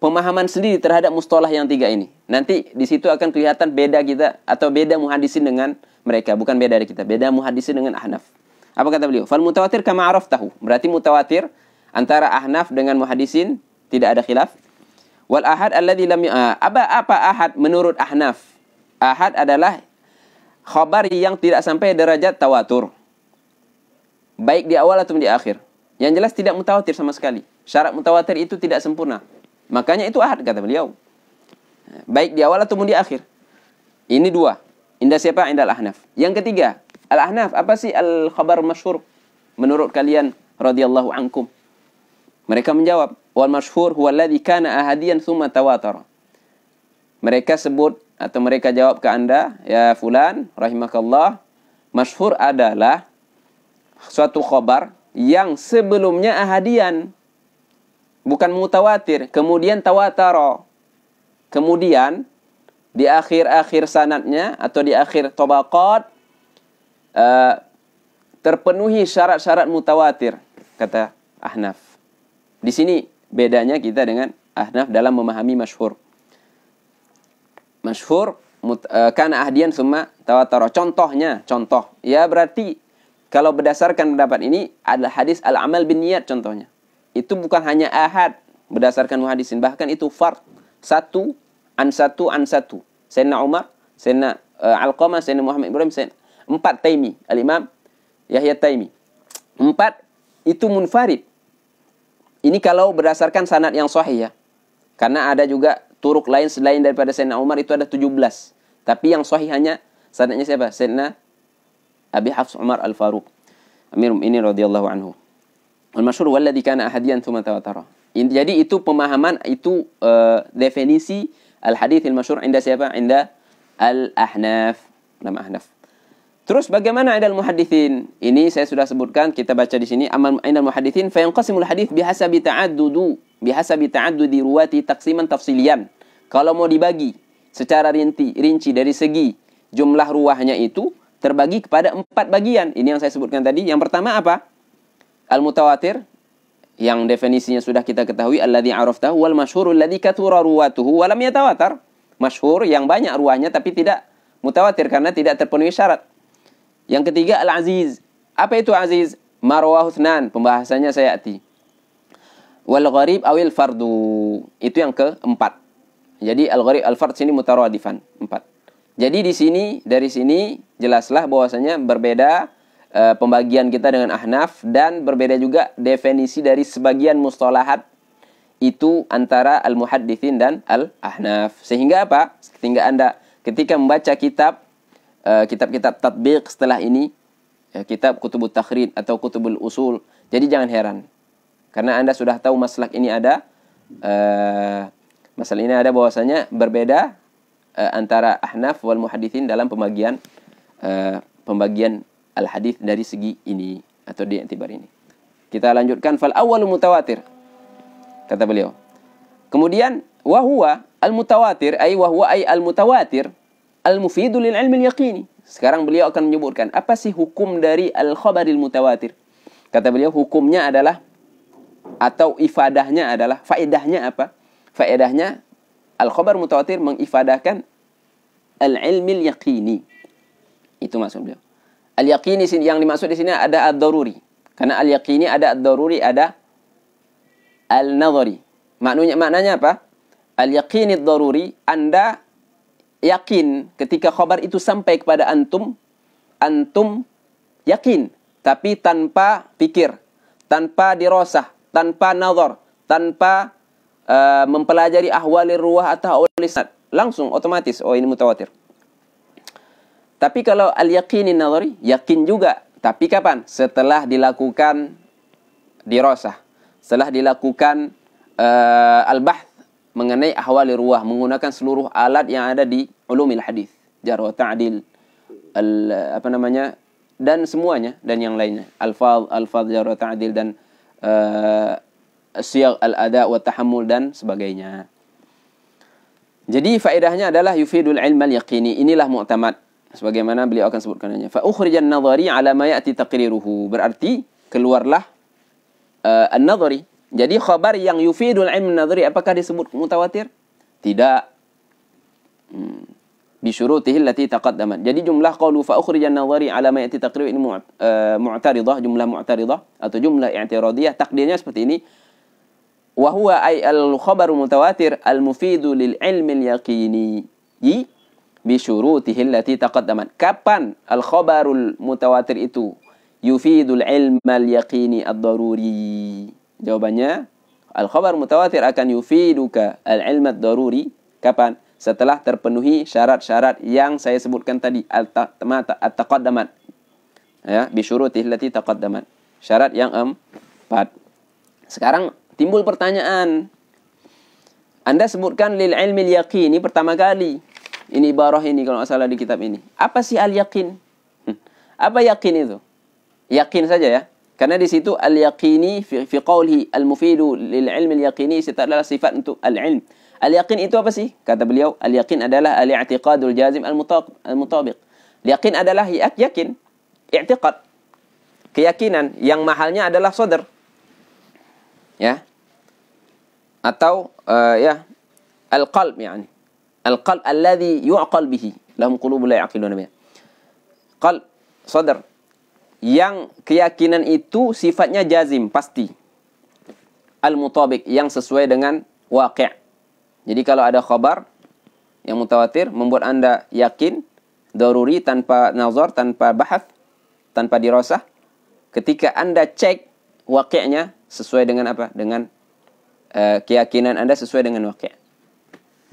pemahaman sendiri terhadap mustalah yang 3 ini. Nanti di situ akan kelihatan beda kita atau beda muhaddisin dengan mereka, bukan beda dari kita, beda muhaddisin dengan Ahnaf. Apa kata beliau? Fal mutawatir kama araftahu. Berarti mutawatir antara Ahnaf dengan muhaddisin tidak ada khilaf. Wal ahad alladzi lam apa ahad menurut Ahnaf? Ahad adalah khabar yang tidak sampai derajat tawatur, baik di awal atau di akhir. Yang jelas tidak mutawatir sama sekali. Syarat mutawatir itu tidak sempurna. Makanya itu ahad kata beliau. Baik di awal atau di akhir. Ini 2. Indah siapa? Indah al-Ahnaf. Yang ketiga, al-Ahnaf, apa sih al-khabar masyhur menurut kalian radhiyallahu ankum? Mereka menjawab, wal masyhur huwa alladhi kana ahadiyan thumma tawatara. Mereka sebut atau mereka jawab ke Anda, ya fulan rahimakallah, masyhur adalah suatu khabar yang sebelumnya ahadian, bukan mutawatir, kemudian tawatara. Kemudian di akhir-akhir sanadnya atau di akhir tabaqat terpenuhi syarat-syarat mutawatir, kata Ahnaf. Di sini bedanya kita dengan Ahnaf dalam memahami masyhur. Masyhur kana ahdian summa tawatara. Contoh. Ya berarti kalau berdasarkan pendapat ini adalah hadis al-amal bin niyat contohnya. Itu bukan hanya ahad berdasarkan muhaddisin, bahkan itu fard. Satu an satu. Sayyidina Umar, Sayyidina Alqamah, Sayyidina Muhammad Ibrahim, 4 Taimi, al-Imam Yahya Taimi. 4 itu munfarid. Ini kalau berdasarkan sanad yang sahih ya. Karena ada juga turuk lain selain daripada Sayyidina Umar, itu ada 17. Tapi yang sahih hanya sanadnya siapa? Sayyidina Abi Hafs Umar Al-Faruq, Amirul Mukminin radhiyallahu anhu. Wal masyhur walladzi kana ahadiyan tsumma tawatara. Jadi itu pemahaman, itu definisi al-hadits al-masyhur inda siapa? Inda al-Ahnaf. Nama Ahnaf. Terus bagaimana indal muhadditsin? Ini saya sudah sebutkan, kita baca di sini. Amal indal muhadditsin fa yanqasimul hadits bihasabi ta'addudi ruwati taqsiman tafsilian. Kalau mau dibagi secara rinci dari segi jumlah ruwahnya itu terbagi kepada 4 bagian. Ini yang saya sebutkan tadi. Yang pertama apa? Al-mutawatir, yang definisinya sudah kita ketahui, alladzi araftahu, wal masyhur alladzi kathura ruwatuhu wa lam yatawatar. Masyhur yang banyak ruwahnya tapi tidak mutawatir karena tidak terpenuhi syarat. Yang ketiga al-aziz. Apa itu aziz? Marwahu tsnan, pembahasannya saya ati. Wal gharib awil fardu. Itu yang keempat. Jadi al-gharib al-fard sini mutaradifan, 4. Jadi dari sini jelaslah bahwasanya berbeda pembagian kita dengan Ahnaf, dan berbeda juga definisi dari sebagian mustalahat itu antara al-muhadditsin dan al-Ahnaf. Sehingga apa? Sehingga Anda ketika membaca kitab-kitab tatbiq setelah ini, kitab kutubut takhrid atau kutubul usul, jadi jangan heran. Karena Anda sudah tahu masalah ini ada bahwasanya berbeda antara Ahnaf wal muhadditsin dalam pembagian al-hadits dari segi ini atau di i'tibar ini. Kita lanjutkan, fal awwalu mutawatir. Kata beliau. Kemudian wa huwa al-mutawatir ay al-mutawatir al-mufidu lil ilmi al-yaqini. Sekarang beliau akan menyebutkan apa sih hukum dari al-khabaril mutawatir. Kata beliau, hukumnya adalah atau ifadahnya adalah, faedahnya apa? Faedahnya al-khabar mutawatir mengifadahkan al-ilmi al-yaqini. Itu maksud beliau. Al-yaqini yang dimaksud di sini ada ad-daruri. Karena al-yaqini ada ad-daruri, ada al-nadhari. Maknanya apa? Al-yaqini ad-daruri, Anda yakin ketika khabar itu sampai kepada antum yakin, tapi tanpa pikir, tanpa dirasah, tanpa nazar, tanpa mempelajari ahwalir ruwah atau ahwalis sanad. Langsung otomatis, oh ini mutawatir. Tapi kalau al-yaqini nadhari, yakin juga. Tapi kapan? Setelah dilakukan dirasah. Setelah dilakukan al-bahth mengenai ahwali ruwah, menggunakan seluruh alat yang ada di ulumil hadis, jarh wa ta'dil, dan semuanya, dan yang lainnya. Alfaz, jarh wa ta'dil, dan siyagh al-ada wa tahammul, dan sebagainya. Jadi faedahnya adalah yufidul ilm al-yaqini. Inilah mu'tamad. Sebagaimana beliau akan sebutkannya. Fa ukhrijan nadhari ala ma ya'ti taqriruhu. Berarti keluarlah an-nadhari. Jadi khabar yang yufidul ilm nadhari apakah disebut mutawatir? Tidak. Bi syurutihi allati taqaddamat. Jadi jumlah qaulu fa ukhrijan nadhari ala ma ya'ti taqriruhu ini mu'taridah, jumlah mu'taridah atau jumlah i'tiradiyah. Takdirnya seperti ini. Wa huwa ay al-khabaru mutawatir al-mufidu lil ilmi al-yaqini. Bi syurutihi allati taqaddamat. Kapan al-khabarul mutawatir itu yufidul ilmal yaqini ad-daruri? Jawabannya, al-khabar mutawatir akan yufiduka al-ilm ad-daruri. Kapan? Setelah terpenuhi syarat-syarat yang saya sebutkan tadi, at-taqaddamat. Ya, bi syurutihi allati taqaddamat. Syarat yang 4. Sekarang timbul pertanyaan. Anda sebutkan lil ilmil yaqini pertama kali. Ini ibarah ini kalau nggak salah di kitab ini. Apa sih al-yaqin? Apa yakin itu? Yakin saja ya. Karena di situ al-yaqini fi qawlihi al-mufidu lil ilmi al-yaqini itu adalah sifat untuk al-ilm. Al-yaqin itu apa sih? Kata beliau, al-yaqin adalah al-i'tiqadul jazim al-mutabiq. Yakin adalah yakin, i'tiqad. Keyakinan yang mahalnya adalah sadar. Ya. Atau al-qalb yani. Al-qalb alladhi yu'qal bihi. Lahum qulubun la ya'qiluna biha. Qalb, sadar. Yang keyakinan itu sifatnya jazim, pasti. Al-mutabiq, yang sesuai dengan waqi'. Jadi kalau ada khabar yang mutawatir membuat Anda yakin, daruri, tanpa nazar, tanpa bahath, tanpa dirasah. Ketika Anda cek waqi'-nya sesuai dengan apa? Dengan keyakinan Anda sesuai dengan waqi'.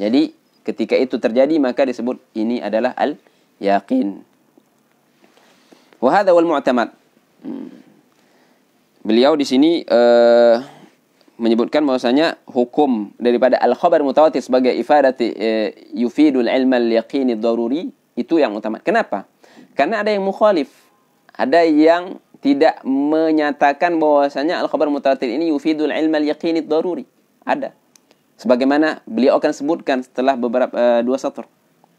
Jadi ketika itu terjadi maka disebut ini adalah al-yaqin. Wa hadha wal mu'tamad. Beliau di sini menyebutkan bahwasanya hukum daripada al-khabar mutawatir sebagai ifadati yufidul ilm al-yaqin ad-daruri itu yang mu'tamad. Kenapa? Karena ada yang mukhalif. Ada yang tidak menyatakan bahwasanya al-khabar mutawatir ini yufidul ilm al-yaqin ad-daruri. Ada. Sebagaimana beliau akan sebutkan setelah beberapa 2 satr.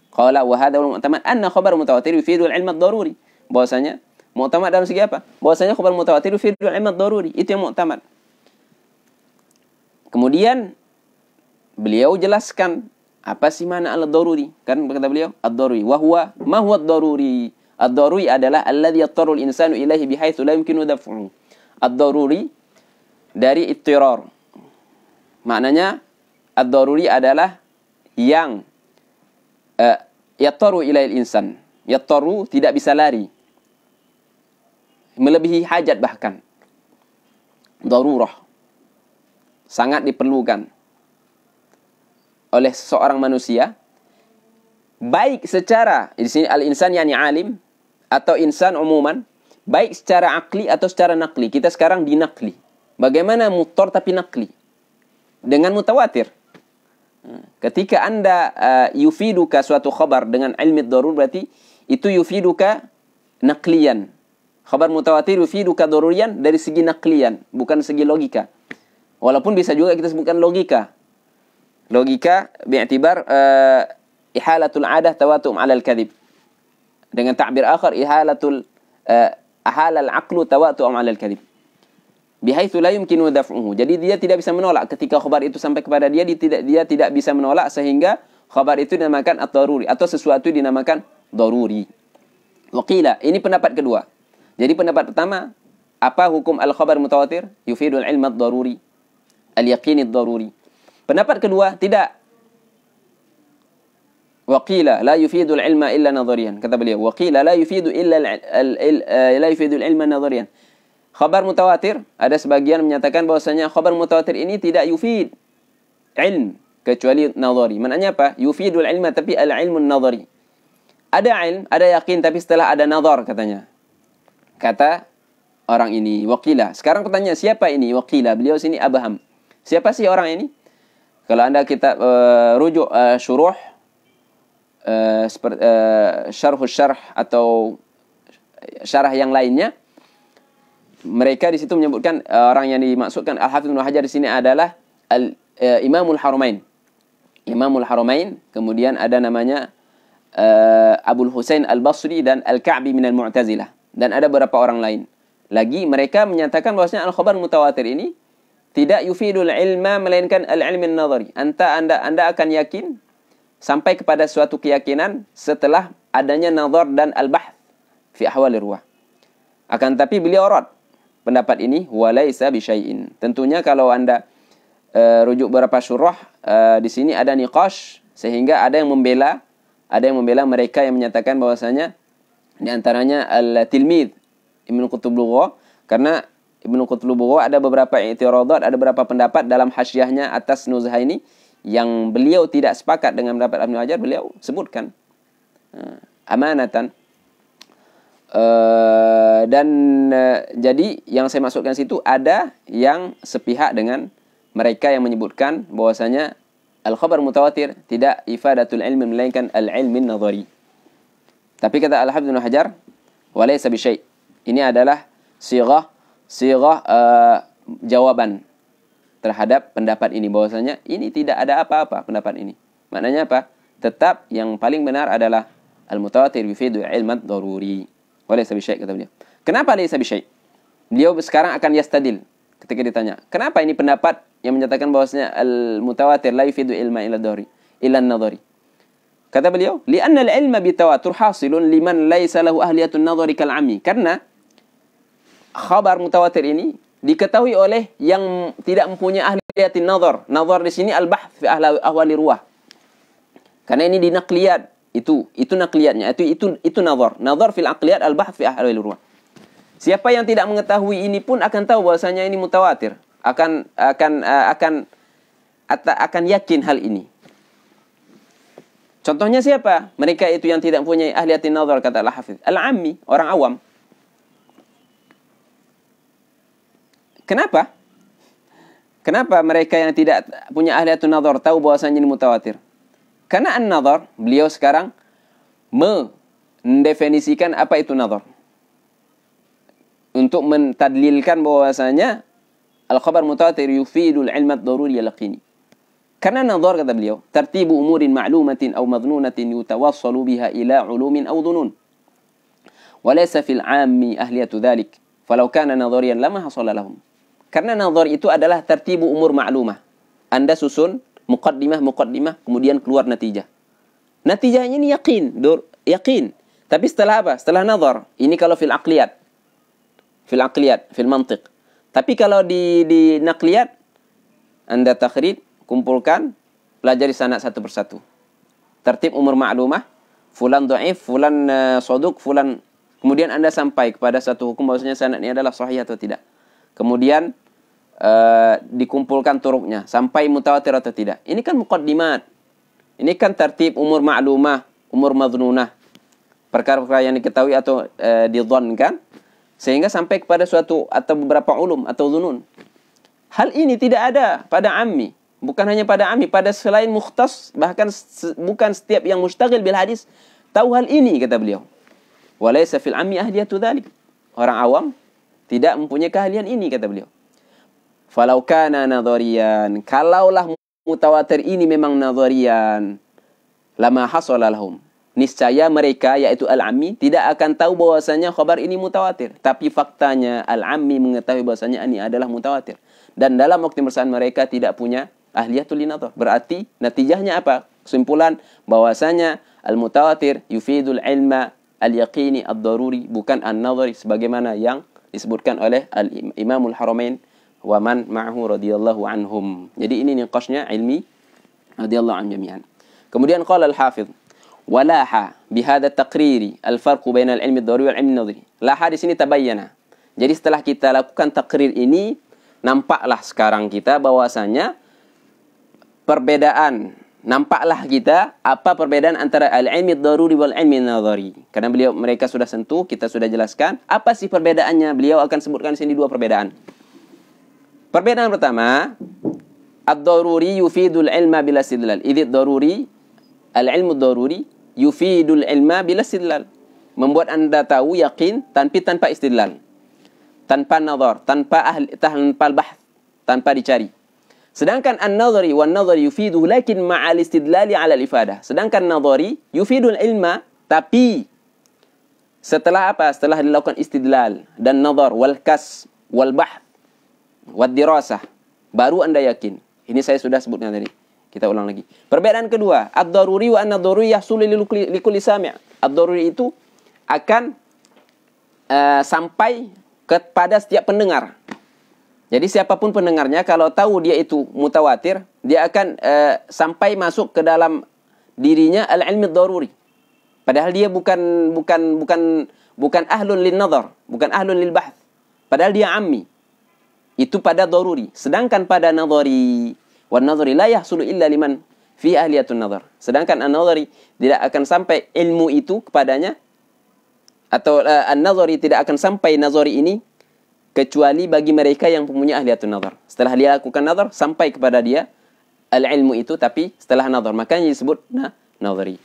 Qala wa hadha wal mu'tamad anna khabar mutawatir yufidu al-ilm ad-daruri. Bahwasanya mu'tamad dalam segi apa? Bahwasanya khabar mutawatir yufidu al-ilm ad-daruri. Itu yang mu'tamad. Kemudian beliau jelaskan apa sih makna al-daruri? Kan kata beliau ad-daruri wa huwa ma huwa ad-daruri? Ad-daruri adalah alladhi yattaru al-insanu ilaihi bihaitsu la yumkinu daf'uhu. Ad-daruri dari ittirar. Maknanya ad-daruri adalah yang yattaru ilail insan. Yattaru tidak bisa lari. Melebihi hajat bahkan. Darurah. Sangat diperlukan oleh seorang manusia. Baik secara, di sini al-insan yani alim, atau insan umuman. Baik secara akli atau secara nakli. Kita sekarang di nakli. Bagaimana muttar tapi nakli? Dengan mutawatir. Ketika Anda yufiduka suatu khabar dengan ilmi darur, berarti itu yufiduka nakliyan. Khabar mutawatir yufiduka darurian dari segi nakliyan, bukan segi logika. Walaupun bisa juga kita sebutkan logika. Logika bi'tibar ihalatul adah tawatum 'ala al-kadhib. Dengan ta'bir akhar ihalatul ahalal aqlu tawatum 'ala al-kadhib. Bihaitsu la yumkinu daf'uhu. Jadi dia tidak bisa menolak ketika khabar itu sampai kepada dia, dia tidak bisa menolak sehingga khabar itu dinamakan ad-daruri atau sesuatu dinamakan daruri. Waqila, ini pendapat kedua. Jadi pendapat pertama, apa hukum al-khabar mutawatir? Yufidul ilm ad-daruri, al-yaqin ad-daruri. Pendapat kedua, tidak. Waqila la yufidul ilma illa nadhariyan. Kata beliau, waqila la yufidu illa la yufidul ilma nadhariyan. Khabar mutawatir, ada sebagian menyatakan bahwasanya khabar mutawatir ini tidak yufid ilm kecuali nadhari. Maknanya apa? Yufidul ilma tapi al-ilmun nadhari. Ada ilm, ada yakin tapi setelah ada nazar katanya. Kata orang ini, waqila. Sekarang pertanyaan, siapa ini waqila? Beliau sini Abham. Siapa sih orang ini? Kalau Anda kita rujuk syuruh syarh atau syarah yang lainnya, mereka di situ menyebutkan orang yang dimaksudkan Al-Hafidz Ibnu Hajar di sini adalah Imamul Haramain. Imamul Haramain, kemudian ada namanya Abul Husain Al-Basri dan Al-Ka'bi minal Mu'tazilah, dan ada beberapa orang lain lagi. Mereka menyatakan bahwasanya al-khabar mutawatir ini tidak yufidul ilma melainkan al-ilmin nadhari. Anda akan yakin sampai kepada suatu keyakinan setelah adanya nazar dan al-bahth fi ahwali ruwah. Akan tapi beliau rad pendapat ini, walaisa bisyai'in. Tentunya kalau Anda rujuk beberapa syurah, di sini ada niqash, sehingga ada yang membela mereka yang menyatakan bahwasanya di antaranya al-tilmidz Ibnu Qutb, karena Ibnu Qutb ada beberapa i'tiradat, ada beberapa pendapat dalam hasyiahnya atas nuzhah ini yang beliau tidak sepakat dengan pendapat Ibnu Hajar, beliau sebutkan amanatan. Jadi yang saya maksudkan situ ada yang sepihak dengan mereka yang menyebutkan bahwasanya al-khabar mutawatir tidak ifadatul ilmi melainkan al-ilmin nadhari. Tapi kata Al-Hafidz Ibnu Hajar, walaysa bisyai'. Ini adalah sighah jawaban terhadap pendapat ini, bahwasanya ini tidak ada apa-apa pendapat ini. Maknanya apa? Tetap yang paling benar adalah al-mutawatir yufidu ilman daruri. Walaysa bisyai' kata beliau. Kenapa laysa bisyai'? Beliau sekarang akan yastadil ketika ditanya, kenapa ini pendapat yang menyatakan bahwasanya al-mutawatir la yufidu ilma illa daruri, illa an-nadhari. Kata beliau, li'anna al-ilma bitawatur hasilun liman laysa lahu ahliyatun nadhari kal 'ammi. Karena khabar mutawatir ini diketahui oleh yang tidak mempunyai ahliyatin nazar. Nazar di sini al-bahth fi ahwali ruwah. Karena ini di naqliyat, itu naqliyatnya, itu nazar. Nazar fil aqliyat, al-bahth fi ahwali ruwah. Siapa yang tidak mengetahui ini pun akan tahu bahwasanya ini mutawatir. Akan yakin hal ini. Contohnya siapa? Mereka itu yang tidak mempunyai ahliyatin nazar, kata Al-Hafidz. Al-ammi, orang awam. Kenapa? Kenapa mereka yang tidak punya ahliyatun nazar tahu bahwasanya ini mutawatir? Karena an-nazar, beliau sekarang mendefinisikan apa itu nazar. Untuk mentadlilkan bahwasanya al-khabar mutawatir yufidul ilmat daruri al-yaqini. Karena nazar, kata beliau, tartibu umurin ma'lumatin aw madhnunatin yutawassalu biha ila ulumin aw dhunun. Walaysa fil 'ammi ahliyatu dhalik. Falau kana nadhariyan lama hasala lahum. Karena nazar itu adalah tertibu umur ma'lumah. Anda susun muqaddimah, kemudian keluar natijah. Natijahnya ini yakin. Tapi setelah apa? Setelah nazar. Ini kalau fil aqliyat, fil mantiq. Tapi kalau di naqliyat, Anda takhrid, kumpulkan, pelajari sanad satu persatu. Tertib umur ma'lumah, fulan dhaif, fulan saduq, fulan. Kemudian Anda sampai kepada satu hukum bahwasanya sanad ini adalah sahih atau tidak. Kemudian dikumpulkan turuknya sampai mutawatir atau tidak. Ini kan muqaddimat. Ini kan tertib umur ma'lumah, umur madhnunah. Perkara-perkara yang diketahui atau didhannkan sehingga sampai kepada suatu atau beberapa ulum atau dhunun. Hal ini tidak ada pada ammi. Bukan hanya pada ammi, pada selain mukhtas, bahkan bukan setiap yang mustaghil bil hadis tahu hal ini, kata beliau. Walaysa fil ammi ahliyatu dzalik. Orang awam tidak mempunyai keahlian ini, kata beliau. Falau kana nadhariyan, kalaulah mutawatir ini memang nadhariyan, lama hasala lahum. Niscaya mereka, yaitu al-ammi, tidak akan tahu bahwasanya khabar ini mutawatir. Tapi faktanya al-ammi mengetahui bahwasanya ini adalah mutawatir. Dan dalam waktu bersamaan mereka tidak punya ahliyatul linadhar. Berarti natijahnya apa? Kesimpulan bahwasanya al-mutawatir yufidul ilma al-yaqini ad-daruri, bukan an-nadhari sebagaimana yang disebutkan oleh al-Imamul Haramain wa man ma'ahu radhiyallahu anhum. Jadi ini niqashnya ilmi radhiyallahu anhum jami'an. Kemudian qala al-Hafidh walaha bihadha taqriri al-farqu baina al-ilmi ad-daruri wal ilmi an-nadhari. Laha di sini tabayyana. Jadi setelah kita lakukan takrir ini, nampaklah sekarang kita bahwasanya nampaklah kita apa perbedaan antara al-ilmi ad-daruri wal ilmi an-nadhari. Karena mereka sudah sentuh, kita sudah jelaskan apa sih perbedaannya. Beliau akan sebutkan di sini dua perbedaan. Perbedaan pertama, ad-daruri yufidul ilma bila istidlal. Idh ad-daruri, al-ilmu ad-daruri yufidul ilma bila istidlal. Membuat Anda tahu yakin tanpa istidlal, tanpa nazar, tanpa bahth, tanpa dicari. Sedangkan an-nadhari wan nadhari yufiduhu lakin ma'al istidlali 'ala al-ifadah. Sedangkan nadhari yufidul ilma, tapi setelah apa? Setelah dilakukan istidlal dan nazar wal kas wal bahth wad dirasah, baru Anda yakin. Ini saya sudah sebutkan tadi. Kita ulang lagi. Perbedaan kedua, ad-daruri wa an-nadhari yahsulu likulli sami'. Ad-daruri itu akan sampai kepada setiap pendengar. Jadi siapapun pendengarnya, kalau tahu dia itu mutawatir, dia akan sampai masuk ke dalam dirinya al-ilmi ad-daruri. Padahal dia bukan ahlun lin nadhar, bukan ahlun lil bahth. Padahal dia ammi. Itu pada daruri. Sedangkan pada nadhari, wan nadhari la yahsulu illa liman fi ahliyatun nadhar. Sedangkan an-nadhari tidak akan sampai ilmu itu kepadanya, atau an-nadhari tidak akan sampai nazari ini kecuali bagi mereka yang mempunyai ahliyatun nazar. Setelah dia lakukan nazar, sampai kepada dia al-ilmu itu, tapi setelah nazar, makanya disebut nazari.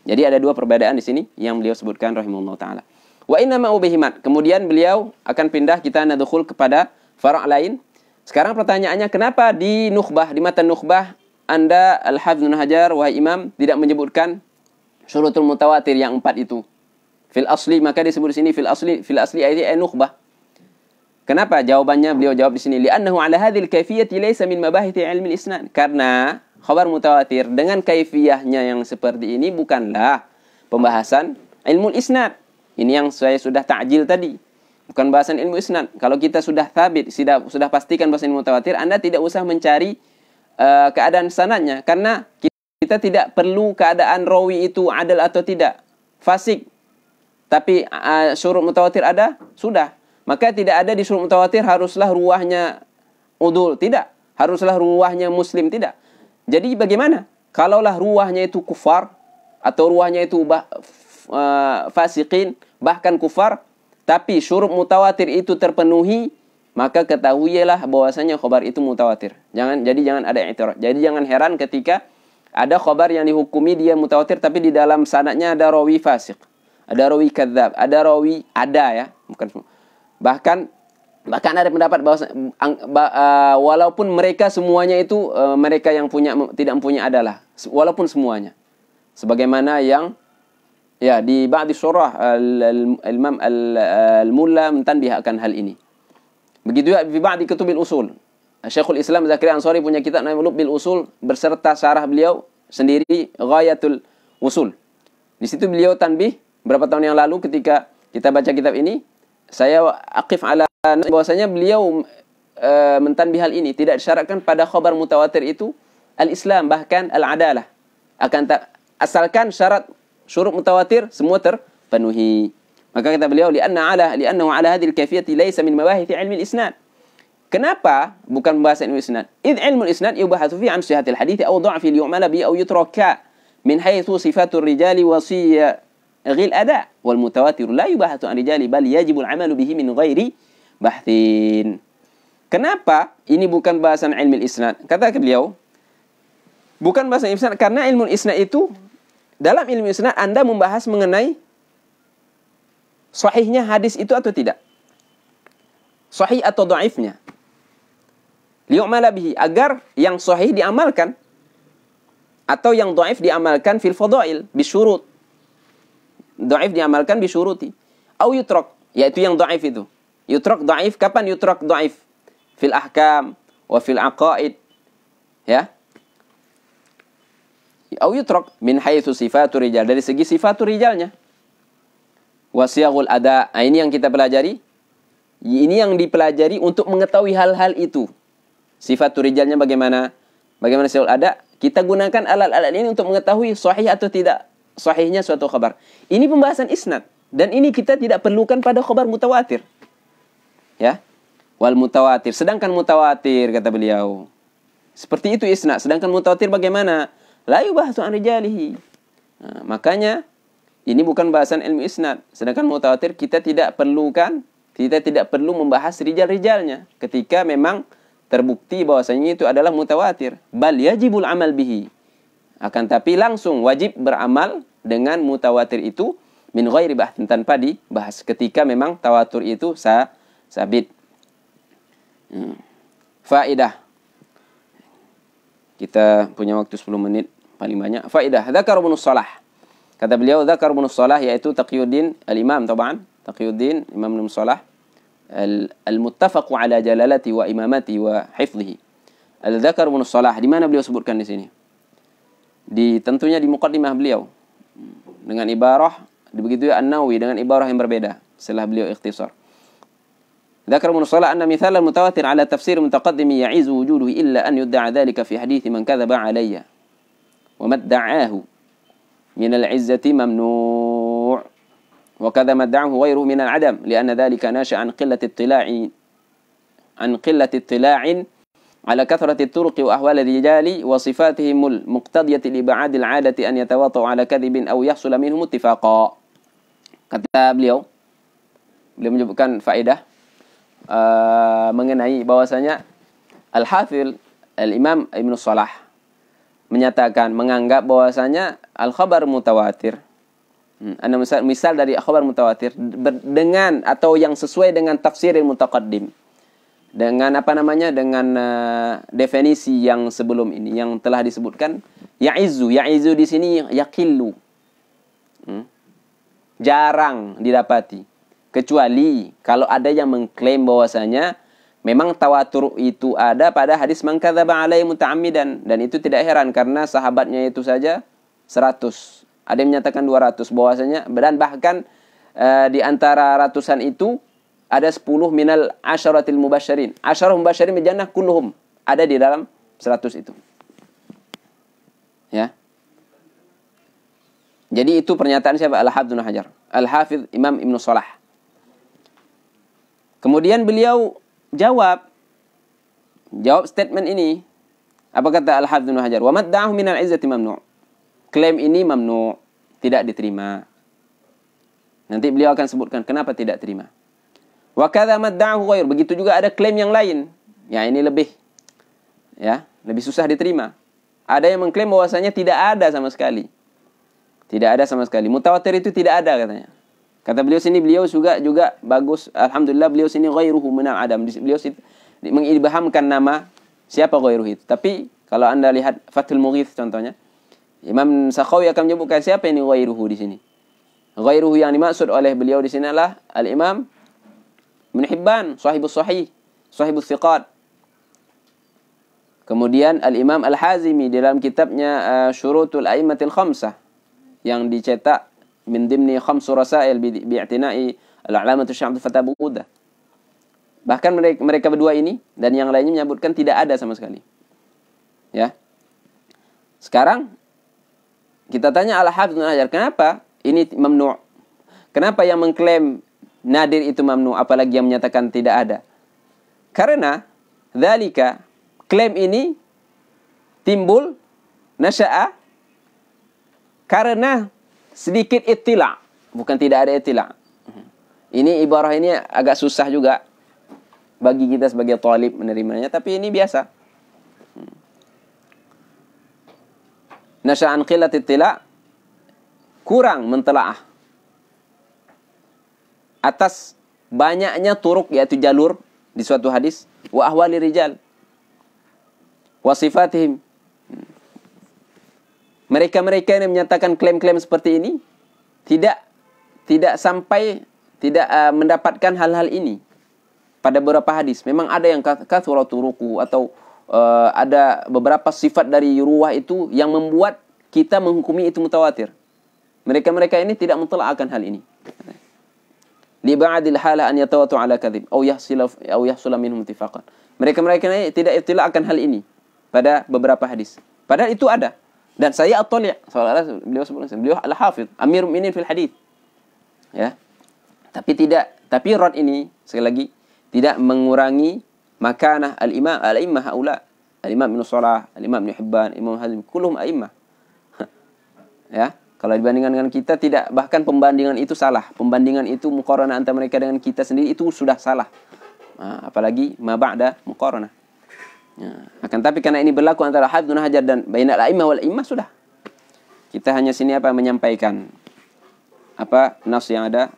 Jadi ada dua perbedaan di sini yang beliau sebutkan rahimahullah taala. Wa inna ma ubihimat. Kemudian beliau akan pindah, kita nadkhul kepada fara' lain. Sekarang pertanyaannya, kenapa di Nukhbah, di matan Nukhbah, Anda Al-Hafidz Ibnu Hajar wahai imam tidak menyebutkan syurutul mutawatir yang 4 itu? Fil asli, maka disebut di sini fil asli ayat Nukhbah. Kenapa? Jawabannya beliau jawab di sini, li'annahu 'ala hadhil kaifiyati laysa min mabahith ilmi al-isnad. Karena khabar mutawatir dengan kaifiyahnya yang seperti ini bukanlah pembahasan ilmu al-isnad. Ini yang saya sudah ta'jil tadi. Bukan bahasan ilmu isnad. Kalau kita sudah thabit, sudah pastikan bahasan ilmu mutawatir, Anda tidak usah mencari keadaan sanadnya, karena kita tidak perlu keadaan rawi itu adil atau tidak, fasik. Tapi syurut mutawatir ada, sudah. Maka tidak ada di syurut mutawatir haruslah ruwahnya udul, tidak. Haruslah ruwahnya muslim, tidak. Jadi bagaimana? Kalaulah ruwahnya itu kufar, atau ruwahnya itu fasikin, bahkan kufar, tapi syurut mutawatir itu terpenuhi, maka ketahuilah bahwasanya khabar itu mutawatir. Jangan ada i'tirad. Jadi jangan heran ketika ada khabar yang dihukumi dia mutawatir, tapi di dalam sanadnya ada rawi fasik, ada rawi kadzab, ada rawi bukan semua. Bahkan ada pendapat bahwa walaupun mereka semuanya itu mereka yang tidak mempunyai adalah, walaupun semuanya, sebagaimana yang di ba'di surah al-Imam al-Mulla mentanbih akan hal ini. Begitu juga di ba'di kutubil usul. Syekhul Islam Zakaria Ansari punya kitab namanya Bil Usul beserta syarah beliau sendiri Ghayatul Usul. Di situ beliau tanbih berapa tahun yang lalu ketika kita baca kitab ini, saya aqif ala bahwasanya beliau mentanbih hal ini, tidak disyaratkan pada khabar mutawatir itu al-Islam, bahkan al-adalah. Asalkan syarat syurut mutawatir semua terpenuhi. Maka kata beliau, li'annahu 'ala hadhil kaifiyati laysa min mabahith ilmi al-isnad. Kenapa bukan pembahasan ilmu isnad? Idh ilmu al-isnad yubahatsu fi 'an sihhatil hadits aw dha'fi yu'mala bi aw yutraka min haythu sifatur rijali wa siyaghil ada, wal mutawatir la yubahatsu 'an rijali bal yajibu al-'amalu bihi min ghairi bahthin. Kenapa ini bukan bahasan ilmu al-isnad? Kata beliau, bukan bahasan isnad karena ilmu al-isnad itu, dalam ilmu isnad Anda membahas mengenai sahihnya hadis itu atau tidak, sahih atau dhaifnya, liyu'mala bihi, agar yang sahih diamalkan atau yang dhaif diamalkan fil fadail bisyurut. Dhaif diamalkan bisyuruti. Au yutrak, yaitu yang dhaif itu. Yutrak dhaif, kapan yutrak dhaif? Fil ahkam wa fil aqaid. Ya. Au yutrak min haitsu sifatur rijal, dari segi sifatur rijalnya. Wasiyagul ada. Ini yang kita pelajari. Ini yang dipelajari untuk mengetahui hal-hal itu. Sifat rijalnya bagaimana? Bagaimana siyagul ada? Kita gunakan alat-alat ini untuk mengetahui sahih atau tidak sahihnya suatu khabar. Ini pembahasan isnad. Dan ini kita tidak perlukan pada khabar mutawatir. Ya. Wal mutawatir. Sedangkan mutawatir, kata beliau. Seperti itu isnad. Sedangkan mutawatir bagaimana? La yubahasu an rijalihi. Nah, makanya ini bukan bahasan ilmu isnad. Sedangkan mutawatir kita tidak perlukan, kita tidak perlu membahas rijal-rijalnya ketika memang terbukti bahwasanya itu adalah mutawatir. Bal yajibul amal bihi. Akan tapi langsung wajib beramal dengan mutawatir itu min ghairi bahtin, tanpa dibahas ketika memang tawatur itu sabit. Faedah. Kita punya waktu 10 menit paling banyak. Faedah. Dzakar Ibnu Shalah. Kata beliau, Dzakar Ibnu Shalah, yaitu Taqiyuddin al-Imam, taban. Taqiyuddin Imam Ibnu Shalah al-muttafaq ala jalalati wa imamati wa hifdhihi. Al-Dzakar Ibnu Shalah, di mana beliau sebutkan di sini? Tentunya di muqaddimah beliau. Dengan ibarah, begitu ya An-Nawawi dengan ibarah yang berbeda setelah beliau ikhtisar. Dzakar Ibnu Shalah anna mithal al-mutawatir ala tafsir mutaqaddim ya'izu wujuduhu illa an yudda'a dhalika fi hadits man kadzaba alayya wa madda'ahu min al-'izzati mamnu' wa kadza madda'ahu ghayruhu min al-'adam li'anna dhalika nasha'a an qillati ittila'in على كثرة الطرق وأحوال الرجال وصفاتهم المقتضية لإبعاد العادة أن يتواطؤوا على كذب أو يحصل منهم اتفاقا. Kata beliau menyebutkan faedah mengenai bahwasanya Al-Hafidh Al-Imam Ibnu Shalah menyatakan, menganggap bahwasanya al-khabar mutawatir, misal dari khabar mutawatir dengan atau yang sesuai dengan tafsir mutaqaddim, dengan dengan definisi yang sebelum ini yang telah disebutkan. Ya'izu di sini yaqillu, jarang didapati, kecuali kalau ada yang mengklaim bahwasanya memang tawatur itu ada pada hadis man kadzaba alaihi muta'ammidan, dan itu tidak heran karena sahabatnya itu saja 100, ada yang menyatakan 200 bahwasanya, dan bahkan di antara ratusan itu ada 10 minal asyaratil mubasyirin. Asyarah mubasyirin bil jannah kulluhum ada di dalam 100 itu. Ya. Jadi itu pernyataan siapa? Al-Hafidz Ibnu Hajar. Al-Hafidz Imam Ibnu Shalah. Kemudian beliau jawab statement ini. Apa kata Al-Hafidz Ibnu Hajar? Wa madda'ahu minal izzati mamnu'. Klaim ini mamnu', tidak diterima. Nanti beliau akan sebutkan kenapa tidak terima. Wa kadza madda'ahu ghair, begitu juga ada klaim yang lain. Ya, ini lebih susah diterima. Ada yang mengklaim bahwasanya tidak ada sama sekali. Tidak ada sama sekali. Mutawatir itu tidak ada katanya. Kata beliau sini, beliau juga bagus. Alhamdulillah beliau sini ghairuhu minal adam. Beliau mengibhamkan nama siapa ghairuhu itu. Tapi kalau Anda lihat Fathul Mughith contohnya, Imam Sakhawi akan menyebutkan siapa ini ghairuhu di sini. Ghairuhu yang dimaksud oleh beliau di sini adalah Al-Imam Ibnu Hibban, sahibus sahih, sahibus thiqat. Kemudian Al-Imam Al-Hazimi dalam kitabnya Syurutul A'immatil Khamsah yang dicetak min dimni khamsu rasail bi'tina'i al-'alamatu Syekh Abdul Fattah Buqudah. Bahkan mereka berdua ini dan yang lainnya menyebutkan tidak ada sama sekali. Ya. Sekarang kita tanya Al-Hafidz Ibnu Hajar, kenapa ini mamnu'? Kenapa yang mengklaim nadir itu mamnu, apalagi yang menyatakan tidak ada? Karena dzalika, klaim ini timbul nasya'a karena sedikit ittila', bukan tidak ada ittila'. Ini ibarah ini agak susah juga bagi kita sebagai talib menerimanya, tapi ini biasa. Nasya'an qillat ittila', kurang mentelaah atas banyaknya turuk, yaitu jalur di suatu hadis, wa ahwali rijal wa sifatihim. Mereka-mereka yang menyatakan klaim-klaim seperti ini tidak mendapatkan hal-hal ini pada beberapa hadis. Memang ada yang kathura turuku, atau ada beberapa sifat dari ruwah itu yang membuat kita menghukumi itu mutawatir. Mereka-mereka ini tidak mentelaahkan hal ini. li ba'dil hala an yatawatu ala kadhib aw yahsula minhum ittifaqan. Mereka ini tidak ittila akan hal ini pada beberapa hadis. Padahal itu ada. Dan saya at-tali', beliau al-hafidh, Amirul Mu'minin fil hadis. Ya. Tapi rad ini sekali lagi tidak mengurangi makanah al-immah haula. Al-Imam Ibnu Shalah, Al-Imam Ibnu Hibban, Imam Hazm, kulluhum a'immah. Ya, kalau dibandingkan dengan kita tidak, bahkan pembandingan itu salah. Pembandingan itu muqaranah antara mereka dengan kita sendiri itu sudah salah. Nah, apalagi ma ba'da muqaranah. Ya, akan tapi karena ini berlaku antara Hafidz Ibnu Hajar dan bainal a'immah wal immah sudah. Kita hanya sini menyampaikan apa nas yang ada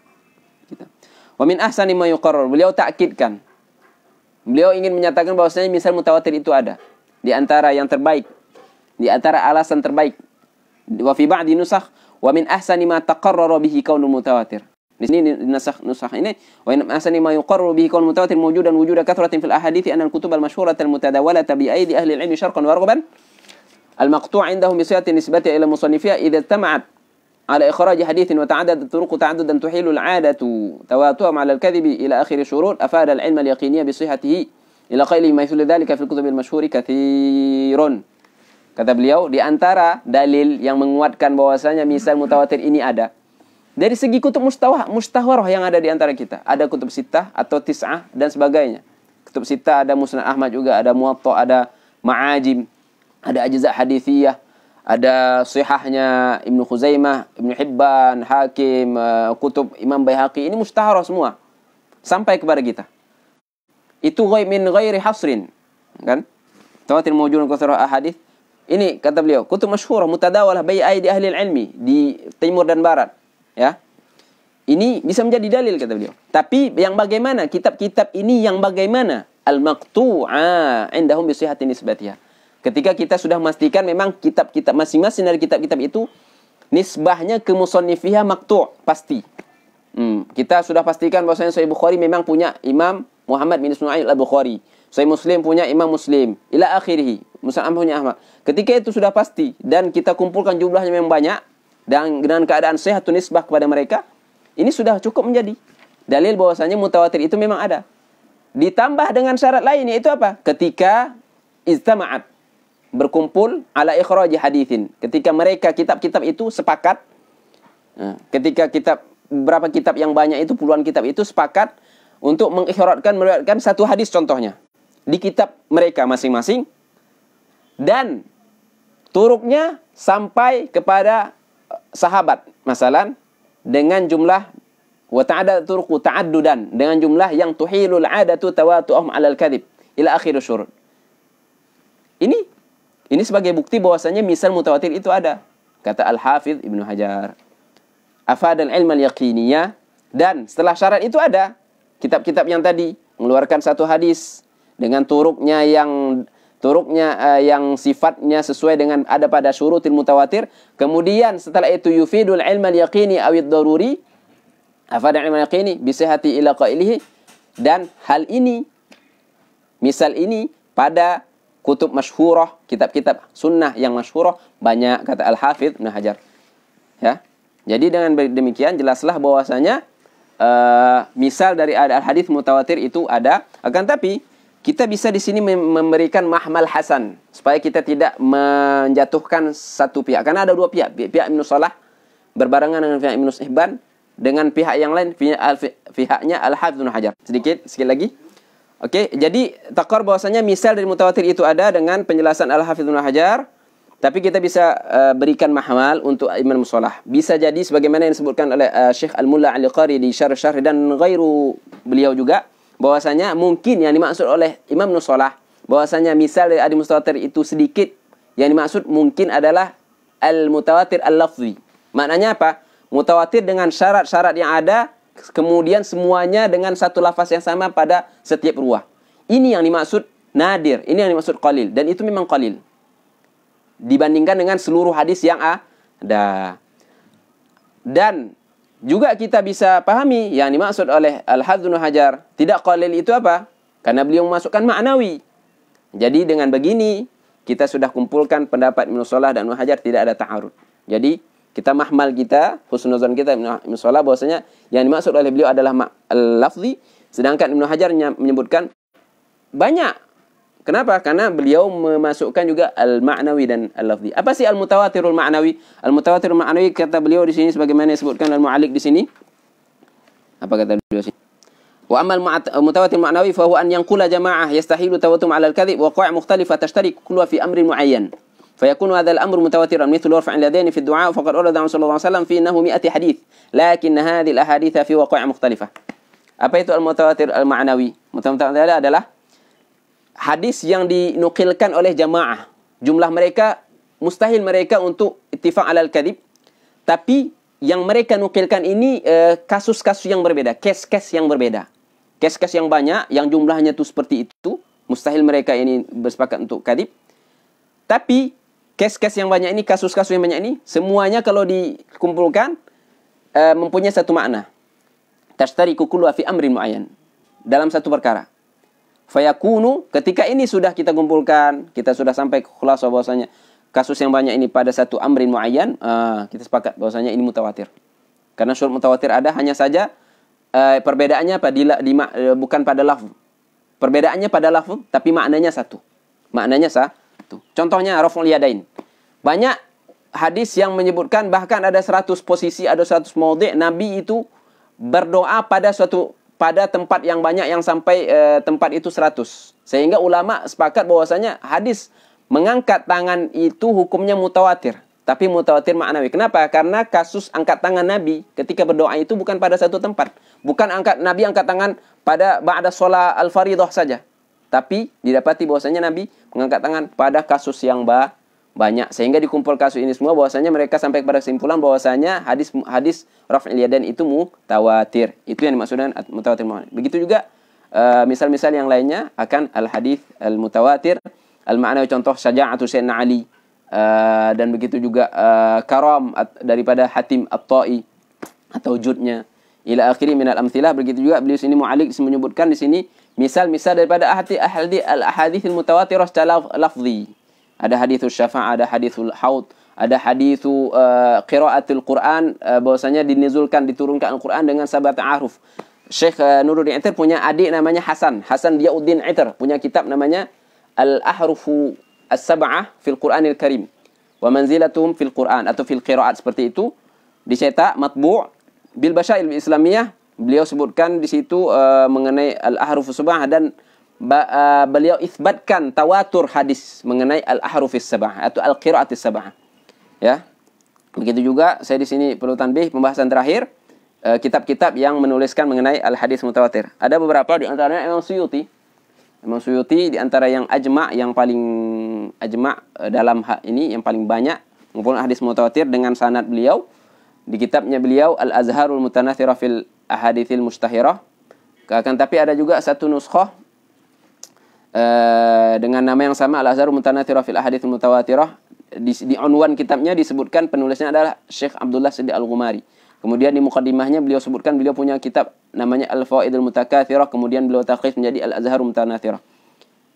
kita. Wa min ahsani ma yuqarrar. Beliau takkidkan. Beliau ingin menyatakan bahwasanya misal mutawatir itu ada. Di antara yang terbaik, di antara alasan terbaik. Wa fi ba'di nusakh wa min ahsani ma taqarrara bihi kaunul mutawatir. Di sini nusakh ini wa min ahsani ma yuqarraru bihi kaunul mutawatir mawjudan wujuda kathratin fil ahadits anna al-kutub al-mashhurah al-mutadawalata bi aidi ahli al-'ilm syarqan wa raghaban al-maqtu' 'indahum bi sihhati nisbatiha ila musannifiyya idza ijtama'at على إخراج حديث وتعدد الطرق تعددا تحيل العادة تواترهم على الكذب إلى آخر الشروط أفاد العلم اليقيني بصحته إلى قيل ما يثل ذلك في الكتب المشهور كثير. Kata beliau, di antara dalil yang menguatkan bahwasanya misal mutawatir ini ada dari segi kutub mustahwarah yang ada di antara kita. Ada kutub sittah atau tis'ah dan sebagainya. Kutub sittah ada Musnad Ahmad juga, ada Muwatta, ada Ma'ajim, ada Ajza' Hadithiyah, ada sihahnya Ibnu Khuzaimah, Ibnu Hibban, Hakim, kutub Imam Baihaqi. Ini mustahara semua sampai kepada kita. Itu min ghairi hasrin, kan? Tawatir mawjudun katsara ahadits. Ini kata beliau, kutub masyhurah mutadawalah bai aidi ahli ilmi di timur dan barat, ya. Ini bisa menjadi dalil kata beliau. Tapi yang bagaimana kitab-kitab ini yang bagaimana? Al-maqtu'a indahum bi sihhati nisbatiha. Ketika kita sudah memastikan memang kitab-kitab masing-masing dari kitab-kitab itu nisbahnya ke musannifiyah maqtu' pasti. Kita sudah pastikan bahwasanya Sahih Bukhari memang punya Imam Muhammad bin Ismail Al-Bukhari. Sahih Muslim punya Imam Muslim. Ila akhirih. Musnad Ahmad punya Ahmad. Ketika itu sudah pasti dan kita kumpulkan jumlahnya memang banyak dan dengan keadaan sehat nisbah kepada mereka, ini sudah cukup menjadi dalil bahwasanya mutawatir itu memang ada. Ditambah dengan syarat lain yaitu apa? Ketika ijtama'at, berkumpul ala ikhraji hadithin. Ketika mereka kitab-kitab itu sepakat, ketika berapa kitab yang banyak itu, puluhan kitab itu sepakat untuk meriwayatkan satu hadis contohnya di kitab mereka masing-masing dan turuknya sampai kepada sahabat masalan dengan jumlah wa ta'adad turuqu ta'addudan dengan jumlah yang tuhilul 'adatu tawatu'hum 'alal kadhib ila akhir syurut. Ini sebagai bukti bahwasanya misal mutawatir itu ada. Kata Al-Hafidh Ibnu Hajar. Afadal ilm al-yaqiniyah. Dan setelah syarat itu ada. Kitab-kitab yang tadi. Mengeluarkan satu hadis. Dengan turuknya yang sifatnya sesuai dengan ada pada syurutil mutawatir. Kemudian setelah itu yufidul ilm al-yaqini awid daruri. Afadal ilm al-yaqini bisihati ila qailihi. Dan hal ini. Misal ini pada kutub masyhurah, kitab-kitab sunnah yang masyhurah banyak kata Al-Hafidh Ibnu Hajar. Ya. Jadi dengan demikian jelaslah bahwasanya misal dari al-hadits mutawatir itu ada, akan tapi kita bisa di sini memberikan mahmal hasan supaya kita tidak menjatuhkan satu pihak. Karena ada dua pihak, pihak Ibnu Shalah berbarengan dengan pihak Ibnu Hibban, dengan pihak yang lain pihaknya Al-Hafidh Ibnu Hajar. Sekali lagi. Oke, jadi takar bahwasanya misal dari mutawatir itu ada dengan penjelasan Al-Hafidz Ibnu Hajar, tapi kita bisa berikan mahmal untuk Imam Shalah. Bisa jadi sebagaimana yang disebutkan oleh Syekh Al-Mulla Al-Qari di Syarh dan ghairu beliau juga, bahwasanya mungkin yang dimaksud oleh Imam Ibnu Shalah bahwasanya misal dari hadis mutawatir itu sedikit, yang dimaksud mungkin adalah al-mutawatir al-lafzi. Maknanya apa? Mutawatir dengan syarat-syarat yang ada, kemudian semuanya dengan satu lafaz yang sama pada setiap ruwah. Ini yang dimaksud nadir, ini yang dimaksud qalil, dan itu memang qalil dibandingkan dengan seluruh hadis yang ada. Dan juga kita bisa pahami yang dimaksud oleh Al-Hafidz Ibnu Hajar tidak qalil itu apa? Karena beliau memasukkan ma'nawi. Jadi dengan begini kita sudah kumpulkan pendapat Ibnu Shalah dan Ibnu Hajar, tidak ada ta'arud. Jadi kita mahmal kita, husnuzon kita Ibnu Salah bahwasanya yang dimaksud oleh beliau adalah al-lafzi, sedangkan Ibnu Hajar menyebutkan banyak. Kenapa? Karena beliau memasukkan juga al-ma'nawi dan al-lafzi. Apa sih al-mutawatirul ma'nawi? Al-mutawatirul ma'nawi kata beliau di sini sebagaimana disebutkan al-mu'alliq di sini. Apa kata beliau di sini? Wa amal mutawatir ma'nawi fa huwa an yanqula jama'ah yastahilu tawatum 'ala al-kadhib wa qa'i' mukhtalifah tashtariku kulluha fi amrin mu'ayyan. فيكون هذا الأمر متواترا مثل رفع اليدين في الدعاء فقد ورد عن صلى الله عليه وسلم في إنه 100 حديث لكن هذه الأحاديث في وقائع مختلفة. Apa itu al-mutawatir al-ma'nawi? Mutawatir adalah hadis yang dinukilkan oleh jamaah. Jumlah mereka mustahil mereka untuk ittifaq alal kadhib, tapi yang mereka nukilkan ini kasus-kasus yang berbeda, case-case yang berbeda. Case-case yang banyak, yang jumlahnya itu seperti itu, mustahil mereka ini bersepakat untuk kadhib. Tapi case-case yang banyak ini, kasus-kasus yang banyak ini, semuanya kalau dikumpulkan mempunyai satu makna. Tashtariku kulluha fi amrin mu'ayyan. Dalam satu perkara. Fayakunu, ketika ini sudah kita kumpulkan, kita sudah sampai ke khulasah bahwasanya kasus yang banyak ini pada satu amrin mu'ayyan, kita sepakat bahwasanya ini mutawatir. Karena syurut mutawatir ada, hanya saja perbedaannya bukan pada lafz. Perbedaannya pada lafz, tapi maknanya satu. Maknanya satu. Contohnya raf'ul yadain. Banyak hadis yang menyebutkan bahkan ada 100 posisi, ada 100 maudhi' Nabi itu berdoa pada tempat yang banyak yang sampai tempat itu 100. Sehingga ulama sepakat bahwasanya hadis mengangkat tangan itu hukumnya mutawatir, tapi mutawatir ma'nawi. Kenapa? Karena kasus angkat tangan Nabi ketika berdoa itu bukan pada satu tempat. Bukan Nabi angkat tangan pada ba'da shalah al-fardhah saja. Tapi didapati bahwasanya Nabi mengangkat tangan pada kasus yang banyak. Sehingga dikumpul kasus ini semua bahwasanya mereka sampai kepada kesimpulan bahwasanya hadis raf'il yadain itu mutawatir. Itu yang dimaksudkan mutawatir. Begitu juga misal-misal yang lainnya akan al-hadis al-mutawatir. Al-ma'nawi contoh syaja'atu Sayyidina Ali. Dan begitu juga karam daripada Hatim At-Ta'i atau judnya. Ila akhiri minal amthilah. Begitu juga beliau sini mu'alliq menyebutkan di sini misal-misal daripada al-ahadithil mutawatirah secara lafzi. Ada hadithul syafa'ah, ada hadithul haud, ada hadithu qiraatul Quran, bahwasanya diturunkan Al-Quran dengan sabat ahruf. Syekh Nuruddin Itir punya adik namanya Hasan Diyauddin Itir, punya kitab namanya Al-Ahrufu As-Sab'ah fil Qur'anil Karim wa manzilatuhum fil Quran atau fil qiraat, seperti itu, dicetak matbu' bil Basyair Islamiyah. Beliau sebutkan di situ mengenai al-ahrufus sab'ah dan beliau isbatkan tawatur hadis mengenai al-ahrufus sab'ah atau al-qiraatis sab'ah. Ya. Begitu juga saya di sini perlu tanbih pembahasan terakhir kitab-kitab yang menuliskan mengenai al-hadis mutawatir. Ada beberapa di antaranya Imam Suyuti. Imam Suyuti di antara yang yang paling dalam hal ini yang paling banyak mengumpulkan hadis mutawatir dengan sanad beliau. Di kitabnya beliau Al-Azharul Mutanathirah fil Ahadithil Mustahirah. Tapi ada juga satu nuskhah dengan nama yang sama, Al-Azharul Mutanathirah fil Ahadithil Mutawatirah. Di unwan kitabnya disebutkan penulisnya adalah Syekh Abdullah Siddiq Al-Ghumari. Kemudian di muqaddimahnya beliau sebutkan beliau punya kitab namanya Al-Fawaidul Mutakatsirah, kemudian beliau takhsis menjadi Al-Azharul Mutanathirah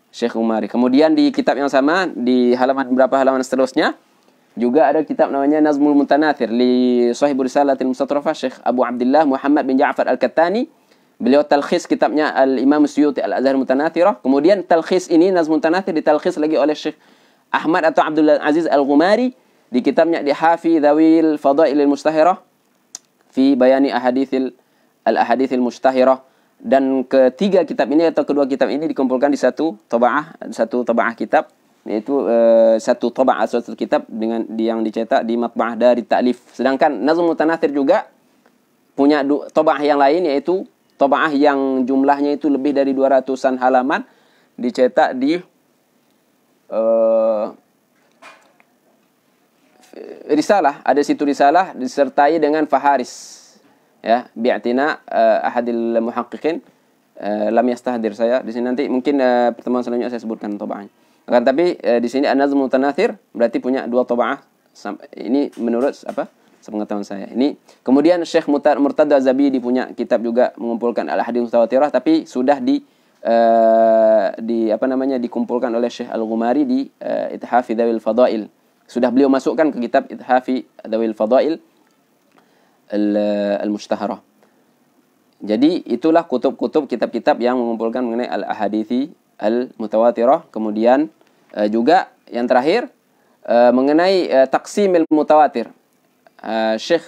Syekh Ghumari. Kemudian di kitab yang sama di beberapa halaman seterusnya juga ada kitab namanya Nazmul Mutanathir li Sahibur Risalatil Mustatrafah Syekh Abu Abdullah Muhammad bin Ja'far Al-Kattani. Beliau talkhis kitabnya Al-Imam Suyuti Al-Azhar Mutanathirah. Kemudian talkhis ini Nazmul Mutanathir ditalkhis lagi oleh Syekh Ahmad atau Abdul Aziz Al-Ghumari di kitabnya di Hafidhawil Fadailil Mustahirah fi bayani al-ahadithil mustahirah. Dan ketiga kitab ini atau kedua kitab ini dikumpulkan di satu taba'ah kitab, yaitu satu kitab dengan yang dicetak di matba'ah dari Ta'lif. Sedangkan Nazmul Mutanathir juga punya taba'ah yang lain, yaitu taba'ah yang jumlahnya itu lebih dari 200-an halaman, dicetak di risalah, ada situ risalah disertai dengan faharis, ya, bi'tina ahadil muhaqqiqin, lam yastahdir saya di sini, nanti mungkin pertemuan selanjutnya saya sebutkan taba'ahnya. Akan tapi di sini An-Nazmul Mutanathir berarti punya dua taba'ah. Ini menurut sepengetahuan saya. Ini kemudian Syekh Murtada Zabidi punya kitab juga mengumpulkan al-hadits mutawatirah, tapi sudah dikumpulkan oleh Syekh Al-Ghumari di Ithaf Dzawil Fadail sudah beliau masukkan ke kitab Ithafi Dzawil Fadail al-Mushtaharah. Jadi itulah kutub-kutub kitab-kitab yang mengumpulkan mengenai al-ahadithi al-mutawatirah. Kemudian juga yang terakhir mengenai taksimil mutawatir. Syekh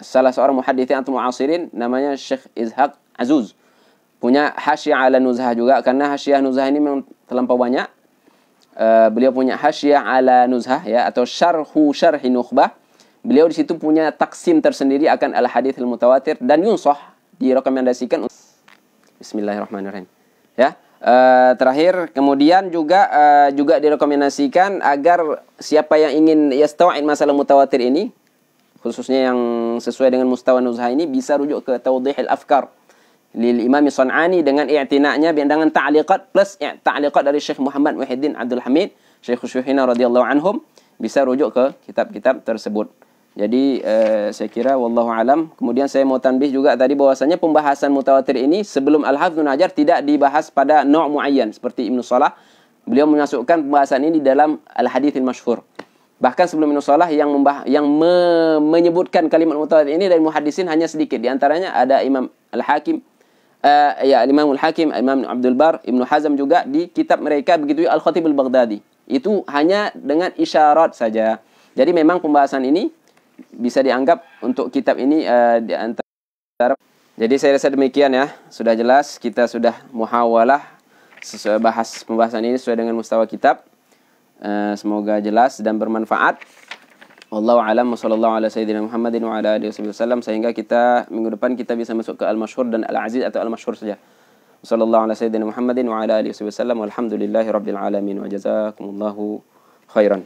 salah seorang muhadithin atau muasirin namanya Syekh Izhaq Azuz punya hasyiah ala nuzhah juga, karena hasyiah nuzhah ini memang terlampau banyak. Beliau punya hasyiah ala nuzhah ya, atau syarhi nukhbah. Beliau di situ punya taksim tersendiri akan al-hadits al-mutawatir dan yunsah, direkomendasikan. Bismillahirrahmanirrahim. Ya. Terakhir kemudian juga direkomendasikan agar siapa yang ingin yastaw'id masalah mutawatir ini, khususnya yang sesuai dengan mustawa nuzhah ini, bisa rujuk ke Tawdihil Afkar lil Imam San'ani dengan i'tina'nya dengan ta'liqat plus ta'liqat dari Syekh Muhammad Muhyiddin Abdul Hamid, Syekh Syuhina radhiyallahu anhum, bisa rujuk ke kitab-kitab tersebut. Jadi saya kira wallahu alam. Kemudian saya mau tanbih juga tadi bahwasanya pembahasan mutawatir ini sebelum Al-Hafidz Ibnu Hajar tidak dibahas pada na' muayyan seperti Ibnu Shalah. Beliau memasukkan pembahasan ini di dalam Al-Haditsil Masyhur. Bahkan sebelum Ibnu Shalah yang menyebutkan kalimat mutawatir ini dari muhaddisin hanya sedikit. Di antaranya ada Imam Al-Hakim, Imam Al-Hakim, Imam Abdul Bar, Ibnu Hazm juga di kitab mereka, begitu Al-Khatib Al-Baghdadi. Itu hanya dengan isyarat saja. Jadi memang pembahasan ini bisa dianggap untuk kitab ini di antara. Jadi saya rasa demikian ya. Sudah jelas, kita sudah muhawalah bahas pembahasan ini sesuai dengan mustawa kitab. Semoga jelas dan bermanfaat. Wallahu a'lam, sallallahu ala sayyidina Muhammadin wa ala alihi wasallam, sehingga kita minggu depan kita bisa masuk ke al-masyhur dan al-aziz atau al-masyhur saja. Sallallahu ala sayyidina Muhammadin wa ala alihi wasallam, walhamdulillahi rabbil alamin wa jazakumullahu khairan.